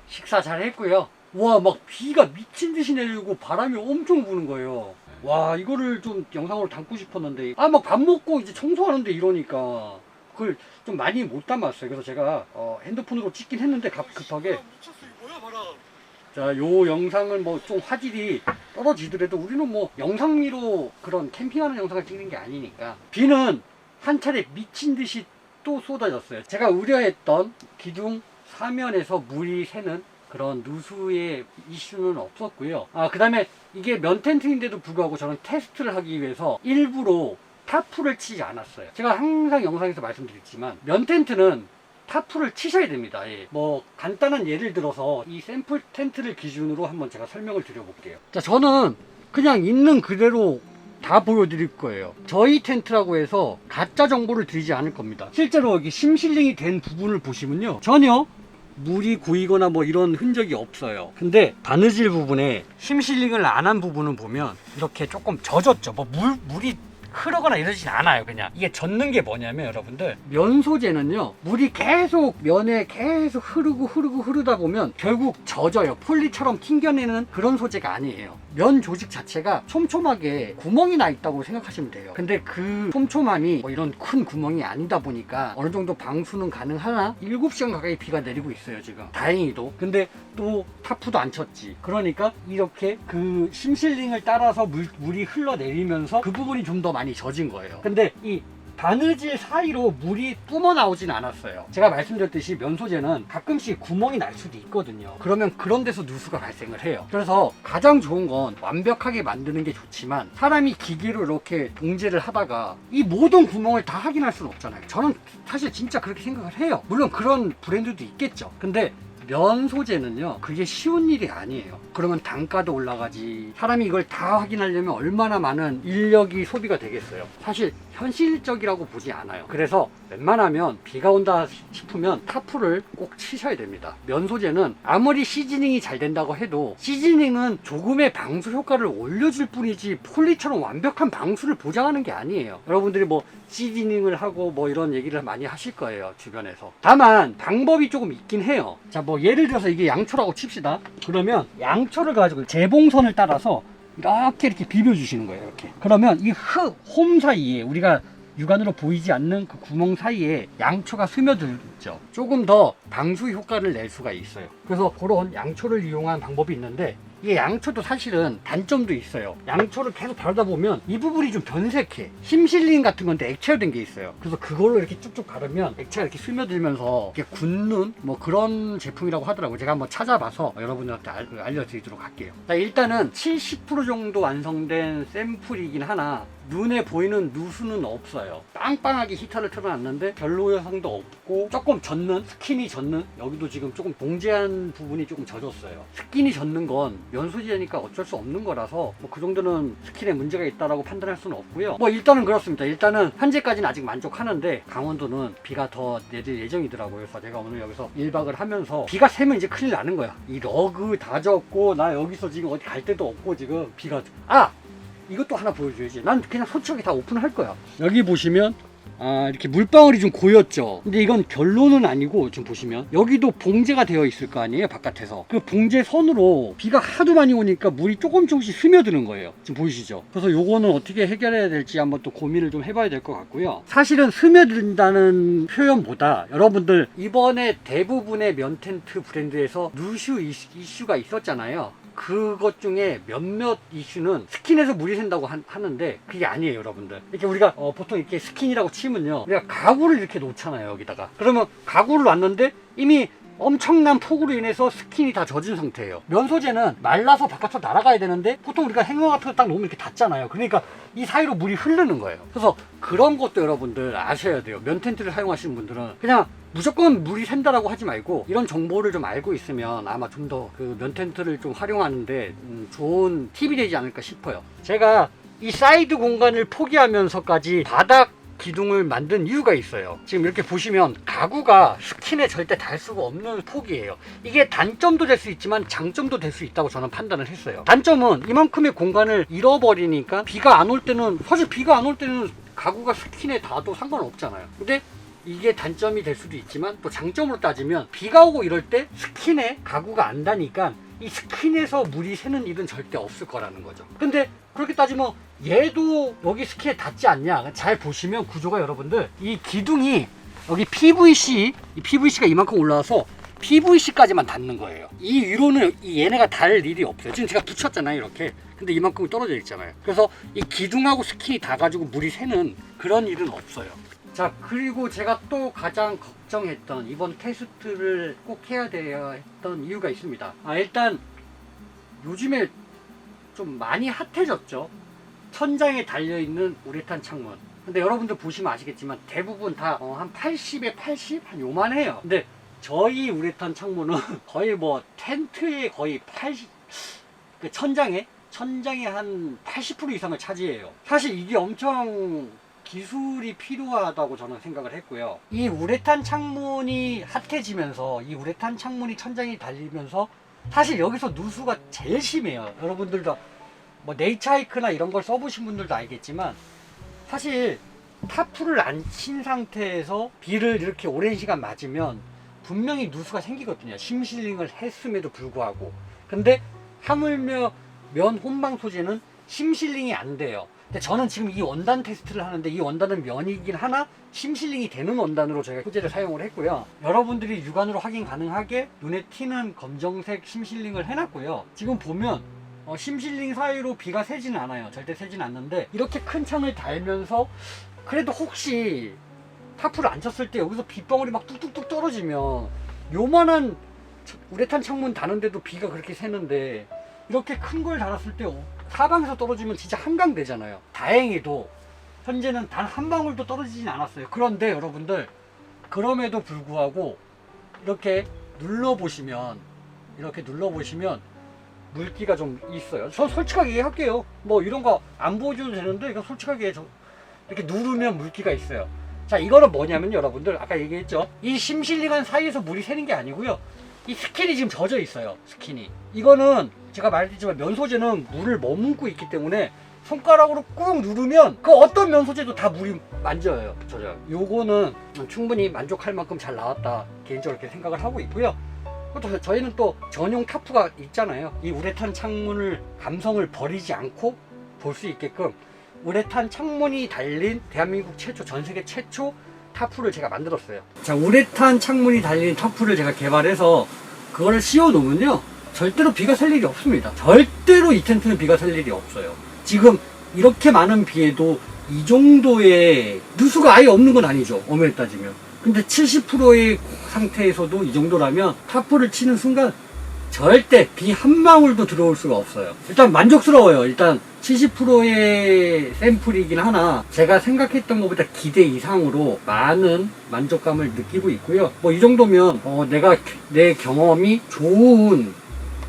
A: 식사 잘 했고요. 와, 막 비가 미친 듯이 내리고 바람이 엄청 부는 거예요. 와, 이거를 좀 영상으로 담고 싶었는데, 아, 막 밥 먹고 이제 청소하는데 이러니까 그걸 좀 많이 못 담았어요. 그래서 제가 핸드폰으로 찍긴 했는데 급하게.
B: 미쳤어, 이거 뭐야, 바람.
A: 자, 요 영상은 뭐 좀 화질이 떨어지더라도 우리는 뭐 영상미로 그런 캠핑하는 영상을 찍는 게 아니니까. 비는 한 차례 미친 듯이 또 쏟아졌어요. 제가 우려했던 기둥 사면에서 물이 새는 그런 누수의 이슈는 없었고요. 그 다음에 이게 면 텐트인데도 불구하고 저는 테스트를 하기 위해서 일부러 타프를 치지 않았어요. 제가 항상 영상에서 말씀드렸지만 면 텐트는 타프를 치셔야 됩니다. 예. 뭐 간단한 예를 들어서 이 샘플 텐트를 기준으로 한번 제가 설명을 드려볼게요. 자, 저는 그냥 있는 그대로 다 보여드릴 거예요. 저희 텐트라고 해서 가짜 정보를 드리지 않을 겁니다. 실제로 여기 심실링이 된 부분을 보시면요, 전혀 물이 고이거나 뭐 이런 흔적이 없어요. 근데 바느질 부분에 심실링을 안 한 부분을 보면 이렇게 조금 젖었죠. 뭐 물이 흐르거나 이러진 않아요. 그냥 이게 젖는 게 뭐냐면, 여러분들, 면 소재는요, 물이 계속 면에 계속 흐르다 보면 결국 젖어요. 폴리처럼 튕겨내는 그런 소재가 아니에요. 면 조직 자체가 촘촘하게 구멍이 나 있다고 생각하시면 돼요. 근데 그 촘촘함이 뭐 이런 큰 구멍이 아니다 보니까 어느 정도 방수는 가능하나 7시간 가까이 비가 내리고 있어요, 지금. 다행히도. 근데 또 타프도 안 쳤지. 그러니까 이렇게 그 심실링을 따라서 물이 흘러내리면서 그 부분이 좀 더 많이 젖은 거예요. 근데 이 바느질 사이로 물이 뿜어 나오진 않았어요. 제가 말씀드렸듯이 면 소재는 가끔씩 구멍이 날 수도 있거든요. 그러면 그런 데서 누수가 발생을 해요. 그래서 가장 좋은 건 완벽하게 만드는 게 좋지만, 사람이 기계로 이렇게 봉제를 하다가 이 모든 구멍을 다 확인할 수는 없잖아요. 저는 사실 진짜 그렇게 생각을 해요. 물론 그런 브랜드도 있겠죠. 근데 면 소재는요, 그게 쉬운 일이 아니에요. 그러면 단가도 올라가지. 사람이 이걸 다 확인하려면 얼마나 많은 인력이 소비가 되겠어요. 사실 현실적이라고 보지 않아요. 그래서 웬만하면 비가 온다 싶으면 타프를 꼭 치셔야 됩니다. 면 소재는 아무리 시즈닝이 잘 된다고 해도 시즈닝은 조금의 방수 효과를 올려줄 뿐이지 폴리처럼 완벽한 방수를 보장하는 게 아니에요. 여러분들이 뭐 시즈닝을 하고 뭐 이런 얘기를 많이 하실 거예요, 주변에서. 다만 방법이 조금 있긴 해요. 자, 뭐 예를 들어서 이게 양초라고 칩시다. 그러면 양초를 가지고 재봉선을 따라서 이렇게 비벼주시는 거예요. 이렇게. 그러면 이 홈 사이에, 우리가 육안으로 보이지 않는 그 구멍 사이에 양초가 스며들죠. 조금 더 방수 효과를 낼 수가 있어요. 그래서 그런 양초를 이용한 방법이 있는데, 이게 양초도 사실은 단점도 있어요. 양초를 계속 바르다 보면 이 부분이 좀 변색해. 심실링 같은 건데 액체로 된 게 있어요. 그래서 그걸로 이렇게 쭉쭉 바르면 액체가 이렇게 스며들면서 이렇게 굳는 뭐 그런 제품이라고 하더라고요. 제가 한번 찾아봐서 여러분들한테 알려드리도록 할게요. 자, 일단은 70% 정도 완성된 샘플이긴 하나 눈에 보이는 누수는 없어요. 빵빵하게 히터를 틀어놨는데 별로 영상도 없고, 조금 젖는, 스킨이 젖는, 여기도 지금 조금 봉제한 부분이 조금 젖었어요. 스킨이 젖는 건 면 소재니까 어쩔 수 없는 거라서 뭐 그 정도는 스킨에 문제가 있다라고 판단할 수는 없고요. 뭐 일단은 그렇습니다. 일단은 현재까지는 아직 만족하는데 강원도는 비가 더 내릴 예정이더라고요. 그래서 제가 오늘 여기서 1박을 하면서 비가 새면 이제 큰일 나는 거야. 이 러그 다 젖고 나 여기서 지금 어디 갈 데도 없고 지금 비가. 이것도 하나 보여줘야지. 난 그냥 솔직하게 다 오픈할 거야. 여기 보시면 이렇게 물방울이 좀 고였죠. 근데 이건 결론은 아니고, 지금 보시면 여기도 봉제가 되어 있을 거 아니에요, 바깥에서. 그 봉제 선으로 비가 하도 많이 오니까 물이 조금씩 스며드는 거예요. 지금 보이시죠? 그래서 요거는 어떻게 해결해야 될지 한번 또 고민을 좀 해봐야 될 것 같고요. 사실은 스며든다는 표현보다 여러분들 이번에 대부분의 면 텐트 브랜드에서 누수 이슈가 있었잖아요. 그것 중에 몇몇 이슈는 스킨에서 물이 샌다고 하는데 그게 아니에요, 여러분들. 이렇게 우리가 보통 이렇게 스킨이라고 치면요, 우리가 가구를 이렇게 놓잖아요, 여기다가. 그러면 가구를 놨는데 이미 엄청난 폭우로 인해서 스킨이 다 젖은 상태예요. 면 소재는 말라서 바깥으로 날아가야 되는데 보통 우리가 행어 같은 거 딱 놓으면 이렇게 닿잖아요. 그러니까 이 사이로 물이 흐르는 거예요. 그래서 그런 것도 여러분들 아셔야 돼요. 면 텐트를 사용하시는 분들은 그냥 무조건 물이 샌다라고 하지 말고 이런 정보를 좀 알고 있으면 아마 좀 더 그 면 텐트를 좀 활용하는데 좋은 팁이 되지 않을까 싶어요. 제가 이 사이드 공간을 포기하면서까지 바닥 기둥을 만든 이유가 있어요. 지금 이렇게 보시면 가구가 스킨에 절대 닿을 수가 없는 폭이에요. 이게 단점도 될 수 있지만 장점도 될 수 있다고 저는 판단을 했어요. 단점은 이만큼의 공간을 잃어버리니까 비가 안 올 때는, 사실 비가 안 올 때는 가구가 스킨에 닿아도 상관없잖아요. 근데 이게 단점이 될 수도 있지만 또 장점으로 따지면 비가 오고 이럴 때 스킨에 가구가 안 닿으니까 이 스킨에서 물이 새는 일은 절대 없을 거라는 거죠. 근데 그렇게 따지면 얘도 여기 스킨에 닿지 않냐? 잘 보시면 구조가 여러분들, 이 기둥이 여기 PVC, 이 PVC가 이만큼 올라와서 PVC까지만 닿는 거예요. 이 위로는 얘네가 닿을 일이 없어요. 지금 제가 붙였잖아요, 이렇게. 근데 이만큼 떨어져 있잖아요. 그래서 이 기둥하고 스킨이 닿아가지고 물이 새는 그런 일은 없어요. 자, 그리고 제가 또 가장 걱정했던, 이번 테스트를 꼭 해야 돼야 했던 이유가 있습니다. 일단 요즘에 좀 많이 핫해졌죠. 천장에 달려있는 우레탄 창문. 근데 여러분들 보시면 아시겠지만 대부분 다 한 80에 80? 한 요만해요. 근데 저희 우레탄 창문은 거의 뭐 텐트의 거의 80, 그 천장에 한 80% 이상을 차지해요. 사실 이게 엄청 기술이 필요하다고 저는 생각을 했고요. 이 우레탄 창문이 핫해지면서, 이 우레탄 창문이 천장에 달리면서 사실 여기서 누수가 제일 심해요. 여러분들도 뭐 네이처하이크나 이런 걸 써보신 분들도 알겠지만 사실 타프를 안 친 상태에서 비를 이렇게 오랜 시간 맞으면 분명히 누수가 생기거든요. 심실링을 했음에도 불구하고. 근데 하물며 면 혼방 소재는 심실링이 안 돼요. 근데 저는 지금 이 원단 테스트를 하는데 이 원단은 면이긴 하나 심실링이 되는 원단으로 저희가 소재를 사용을 했고요. 여러분들이 육안으로 확인 가능하게 눈에 띄는 검정색 심실링을 해놨고요. 지금 보면 심실링 사이로 비가 새지는 않아요. 절대 새지는 않는데 이렇게 큰 창을 달면서 그래도 혹시 타프를 안 쳤을 때 여기서 빗방울이 막 뚝뚝뚝 떨어지면 요만한 우레탄 창문 다는데도 비가 그렇게 새는데 이렇게 큰 걸 달았을 때 사방에서 떨어지면 진짜 한강 되잖아요. 다행히도 현재는 단 한 방울도 떨어지진 않았어요. 그런데 여러분들, 그럼에도 불구하고 이렇게 눌러보시면 물기가 좀 있어요. 저 솔직하게 얘기할게요. 뭐 이런 거 안 보여줘도 되는데 이거 솔직하게 이렇게 누르면 물기가 있어요. 자, 이거는 뭐냐면 여러분들, 아까 얘기했죠. 이 심실링한 사이에서 물이 새는 게 아니고요. 이 스킨이 지금 젖어 있어요. 스킨이. 이거는 제가 말했지만 면 소재는 물을 머금고 있기 때문에 손가락으로 꾹 누르면 그 어떤 면 소재도 다 물이 만져요. 젖어요. 요거는 충분히 만족할 만큼 잘 나왔다, 개인적으로 이렇게 생각을 하고 있고요. 또 저희는 또 전용 타프가 있잖아요. 이 우레탄 창문을 감성을 버리지 않고 볼 수 있게끔 우레탄 창문이 달린 대한민국 최초, 전세계 최초 타프를 제가 만들었어요. 자, 우레탄 창문이 달린 타프를 제가 개발해서 그거를 씌워 놓으면요, 절대로 비가 셀 일이 없습니다. 절대로 이 텐트는 비가 셀 일이 없어요. 지금 이렇게 많은 비에도 이 정도의 누수가 아예 없는 건 아니죠, 엄연히 따지면. 근데 70%의 상태에서도 이 정도라면 타프를 치는 순간 절대 비 한 방울도 들어올 수가 없어요. 일단 만족스러워요. 일단 70%의 샘플이긴 하나 제가 생각했던 것보다 기대 이상으로 많은 만족감을 느끼고 있고요. 뭐 이 정도면 내가 내 경험이 좋은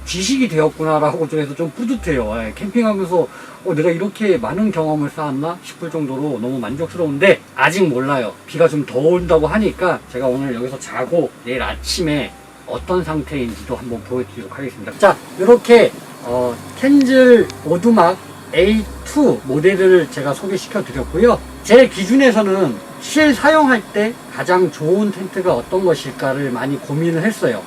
A: 지식이 되었구나라고 해서 좀 뿌듯해요. 캠핑하면서 내가 이렇게 많은 경험을 쌓았나 싶을 정도로 너무 만족스러운데 아직 몰라요. 비가 좀 더 온다고 하니까 제가 오늘 여기서 자고 내일 아침에 어떤 상태인지도 한번 보여드리도록 하겠습니다. 자, 이렇게 텐즐 오두막 A2 모델을 제가 소개시켜 드렸고요. 제 기준에서는 실 사용할 때 가장 좋은 텐트가 어떤 것일까를 많이 고민을 했어요.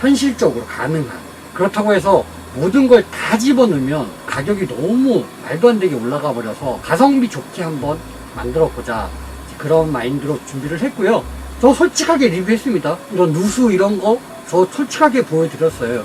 A: 현실적으로 가능한. 그렇다고 해서 모든 걸 다 집어넣으면 가격이 너무 말도 안 되게 올라가 버려서 가성비 좋게 한번 만들어 보자, 그런 마인드로 준비를 했고요. 저 솔직하게 리뷰했습니다. 이런 누수 이런 거 저 솔직하게 보여드렸어요.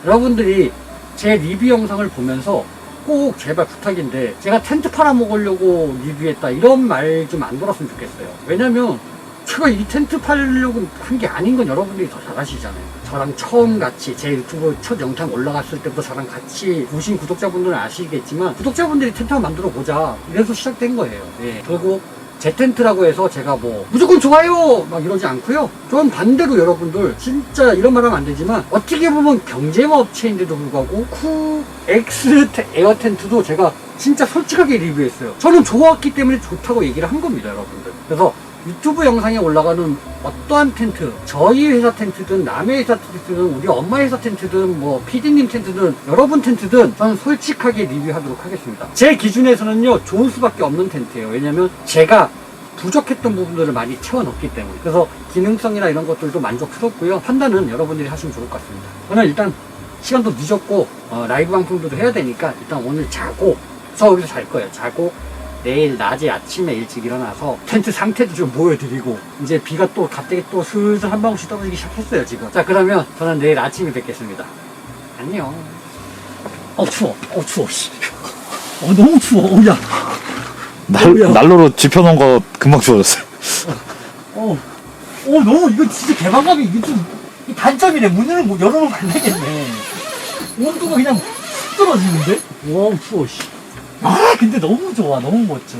A: 여러분들이 제 리뷰 영상을 보면서 꼭 제발 부탁인데 제가 텐트 팔아먹으려고 리뷰했다 이런 말 좀 안 돌았으면 좋겠어요. 왜냐면 제가 이 텐트 팔려고 한 게 아닌 건 여러분들이 더 잘 아시잖아요. 저랑 처음 같이 제 유튜브 첫 영상 올라갔을 때부터 저랑 같이 보신 구독자분들은 아시겠지만 구독자분들이 텐트만 만들어 보자 이래서 시작된 거예요. 예. 그리고 제 텐트라고 해서 제가 뭐 무조건 좋아요 막 이러지 않고요. 좀 반대로 여러분들 진짜 이런 말 하면 안 되지만 어떻게 보면 경쟁 업체인데도 불구하고 쿠엑스 에어 텐트도 제가 진짜 솔직하게 리뷰했어요. 저는 좋았기 때문에 좋다고 얘기를 한 겁니다, 여러분들. 그래서 유튜브 영상에 올라가는 어떠한 텐트, 저희 회사 텐트든 남의 회사 텐트든 우리 엄마 회사 텐트든 뭐 PD님 텐트든 여러분 텐트든 저는 솔직하게 리뷰하도록 하겠습니다. 제 기준에서는요 좋을 수밖에 없는 텐트예요. 왜냐면 제가 부족했던 부분들을 많이 채워넣기 때문에. 그래서 기능성이나 이런 것들도 만족스럽고요. 판단은 여러분들이 하시면 좋을 것 같습니다. 저는 일단 시간도 늦었고 라이브 방송도 해야 되니까 일단 오늘 자고 서울에서 잘 거예요. 자고 내일 낮에 아침에 일찍 일어나서 텐트 상태도 좀 보여드리고 이제 비가 또 갑자기 또 슬슬 한 방울씩 떨어지기 시작했어요 지금. 자 그러면 저는 내일 아침에 뵙겠습니다. 안녕. 추워. 추워. 너무 추워. 야.
B: 난로로 지펴놓은 거 금방 추워졌어요.
A: 너무 이거 진짜 개방감이 이게 좀 단점이네. 문을 열어놓으면 안 되겠네. 온도가 그냥 훅 떨어지는데? 와 추워. 근데 너무 좋아. 너무 멋져.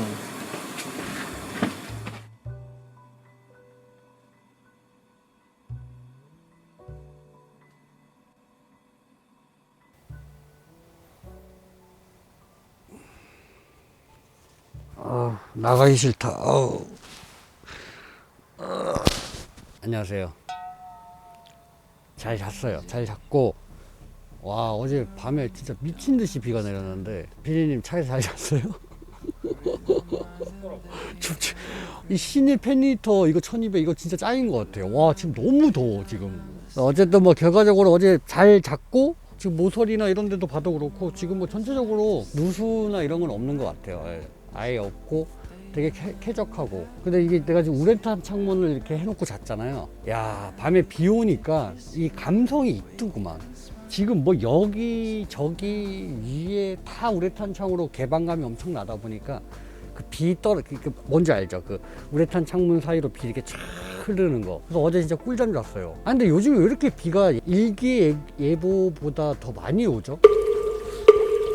A: 나가기 싫다. 안녕하세요. 잘 잤어요. 잘 잤고 와 어제 밤에 진짜 미친듯이 비가 내렸는데 피디님 차에서 잘 잤어요? 춥지. 이 시내 팬리터 이거 1200 이거 진짜 짱인 것 같아요. 와 지금 너무 더워 지금. 어쨌든 뭐 결과적으로 어제 잘 잤고 지금 모서리나 이런 데도 봐도 그렇고 지금 뭐 전체적으로 누수나 이런 건 없는 것 같아요. 아예 없고 되게 쾌적하고. 근데 이게 내가 지금 우레탄 창문을 이렇게 해놓고 잤잖아요. 야 밤에 비 오니까 이 감성이 있더구만. 지금 뭐 여기 저기 위에 다 우레탄 창으로 개방감이 엄청 나다 보니까 그 비 뭔지 알죠? 그 우레탄 창문 사이로 비 이렇게 쫙 흐르는 거. 그래서 어제 진짜 꿀잠 잤어요. 근데 요즘 왜 이렇게 비가 일기예보보다 더 많이 오죠?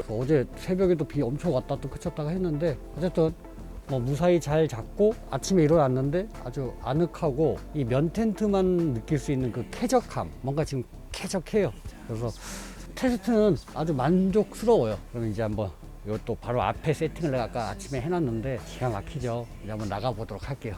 A: 어제 새벽에도 비 엄청 왔다 또 그쳤다가 했는데 어쨌든 뭐 무사히 잘 잤고 아침에 일어났는데 아주 아늑하고 이 면 텐트만 느낄 수 있는 그 쾌적함, 뭔가 지금 쾌적해요. 그래서 테스트는 아주 만족스러워요. 그럼 이제 한번 이것도 바로 앞에 세팅을 내가 아까 아침에 해놨는데 기가 막히죠. 이제 한번 나가보도록 할게요.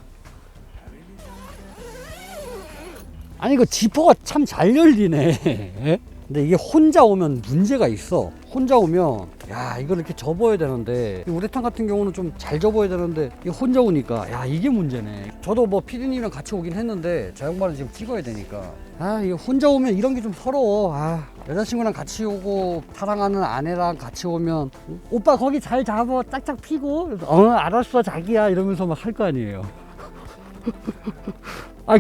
A: 아니 이거 지퍼가 참 잘 열리네. 근데 이게 혼자 오면 문제가 있어. 혼자 오면 야 이걸 이렇게 접어야 되는데 우레탄 같은 경우는 좀 잘 접어야 되는데 이게 혼자 오니까 야 이게 문제네. 저도 뭐 피디님이랑 같이 오긴 했는데 저 양반은 지금 찍어야 되니까 이거 혼자 오면 이런 게 좀 서러워. 여자친구랑 같이 오고 사랑하는 아내랑 같이 오면 오빠 거기 잘 잡아 짝짝 피고 알았어 자기야 이러면서 막 할 거 아니에요.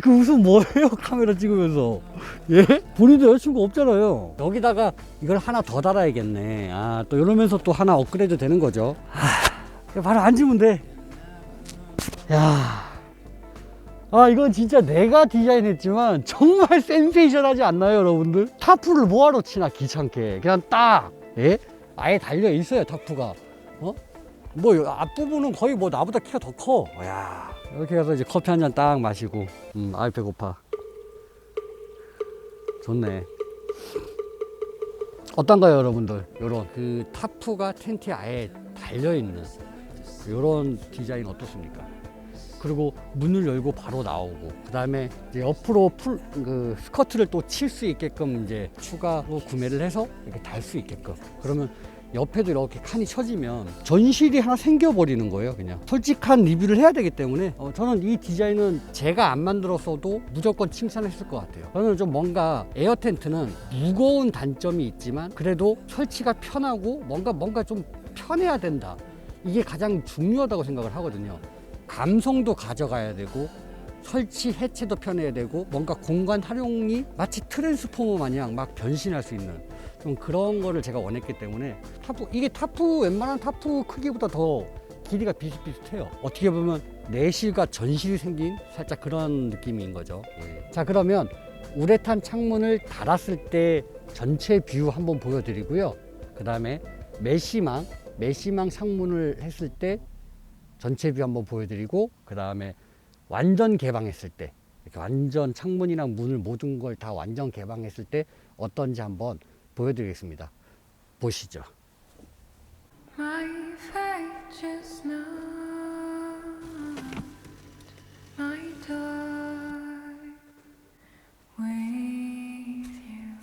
A: 그 웃음 뭐예요? 카메라 찍으면서. 예? 본인도 여자친구 없잖아요. 여기다가 이걸 하나 더 달아야겠네. 또 이러면서 또 하나 업그레이드 되는 거죠. 바로 앉으면 돼. 야. 이건 진짜 내가 디자인했지만 정말 센세이션하지 않나요, 여러분들? 타프를 뭐하러 치나 귀찮게. 그냥 딱, 예? 아예 달려 있어요, 타프가. 뭐 앞부분은 거의 뭐 나보다 키가 더 커. 야. 이렇게 가서 이제 커피 한 잔 딱 마시고 배고파. 좋네. 어떤가요 여러분들? 요런 그 타프가 텐트에 아예 달려있는 요런 디자인 어떻습니까? 그리고 문을 열고 바로 나오고 그 다음에 이제 옆으로 스커트를 또 칠 수 있게끔 이제 추가로 구매를 해서 이렇게 달 수 있게끔. 그러면 옆에도 이렇게 칸이 쳐지면 전실이 하나 생겨버리는 거예요. 그냥 솔직한 리뷰를 해야 되기 때문에 저는 이 디자인은 제가 안 만들었어도 무조건 칭찬했을 것 같아요. 저는 좀 뭔가 에어 텐트는 무거운 단점이 있지만 그래도 설치가 편하고 뭔가 좀 편해야 된다. 이게 가장 중요하다고 생각을 하거든요. 감성도 가져가야 되고 설치 해체도 편해야 되고 뭔가 공간 활용이 마치 트랜스포머 마냥 막 변신할 수 있는 좀 그런 거를 제가 원했기 때문에 이게 타프 웬만한 타프 크기보다 더 길이가 비슷비슷해요. 어떻게 보면 내실과 전실이 생긴 살짝 그런 느낌인 거죠. 자, 그러면 우레탄 창문을 달았을 때 전체 뷰 한번 보여드리고요. 그 다음에 메시망 창문을 했을 때 전체 뷰 한번 보여드리고, 그 다음에 완전 개방했을 때, 이렇게 완전 창문이랑 문을 모든 걸 다 완전 개방했을 때 어떤지 한번 보여드리겠습니다. 보시죠.
E: My fate just knocked my door with you.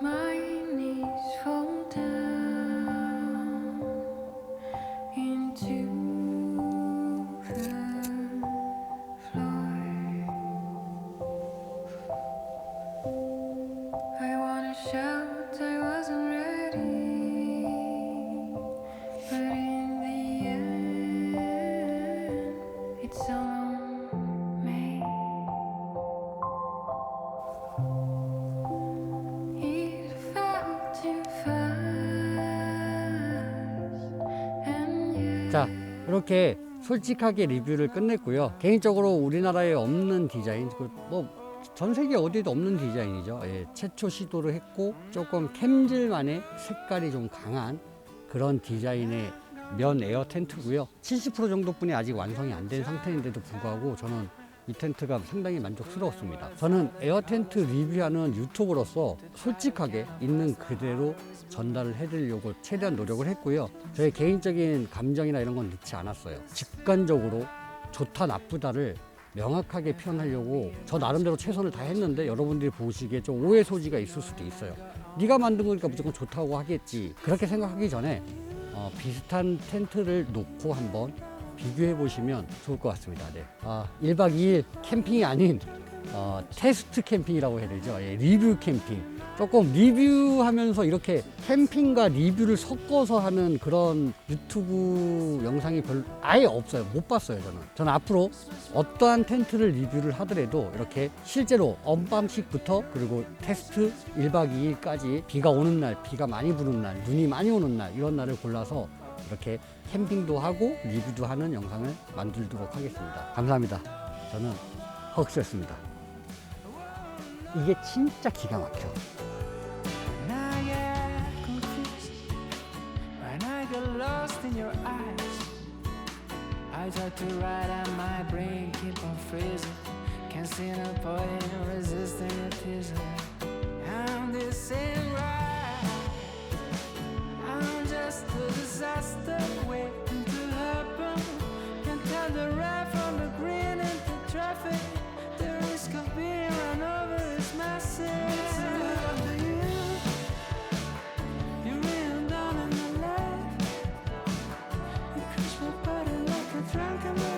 E: My knees fall down into the floor. I wanna shout, I wasn't ready, but in the end, it's on me. It felt too fast, and yet.
A: 자, 이렇게 솔직하게 리뷰를 끝냈고요. 개인적으로 우리나라에 없는 디자인, 전 세계 어디에도 없는 디자인이죠. 최초 시도를 했고 조금 캠질만의 색깔이 좀 강한 그런 디자인의 면 에어 텐트고요. 70% 정도뿐이 아직 완성이 안 된 상태인데도 불구하고 저는 이 텐트가 상당히 만족스러웠습니다. 저는 에어 텐트 리뷰하는 유튜버로서 솔직하게 있는 그대로 전달을 해드리려고 최대한 노력을 했고요. 저의 개인적인 감정이나 이런 건 넣지 않았어요. 직관적으로 좋다 나쁘다를 명확하게 표현하려고 저 나름대로 최선을 다했는데, 여러분들이 보시기에 좀 오해 소지가 있을 수도 있어요. 네가 만든 거니까 무조건 좋다고 하겠지, 그렇게 생각하기 전에 비슷한 텐트를 놓고 한번 비교해 보시면 좋을 것 같습니다. 1박 2일 캠핑이 아닌 테스트 캠핑이라고 해야 되죠. 리뷰 캠핑. 조금 리뷰하면서 이렇게 캠핑과 리뷰를 섞어서 하는 그런 유튜브 영상이 아예 없어요. 못 봤어요, 저는 앞으로 어떠한 텐트를 리뷰를 하더라도 이렇게 실제로 언방식부터, 그리고 테스트 1박 2일까지 비가 오는 날, 비가 많이 부는 날, 눈이 많이 오는 날, 이런 날을 골라서 이렇게 캠핑도 하고 리뷰도 하는 영상을 만들도록 하겠습니다. 감사합니다. 저는 헉스였습니다. 이게 진짜 기가 막혀.
F: When I get confused, when I get lost in your eyes, I try to write out my brain, keep on freezing. Can't see no point in resisting your teasing. I'm this ain't right. I'm just a disaster waiting to happen. Can't tell the red from the green into traffic. The risk of being run over is massive. You ran down in my life. You crushed my body like a drunken man.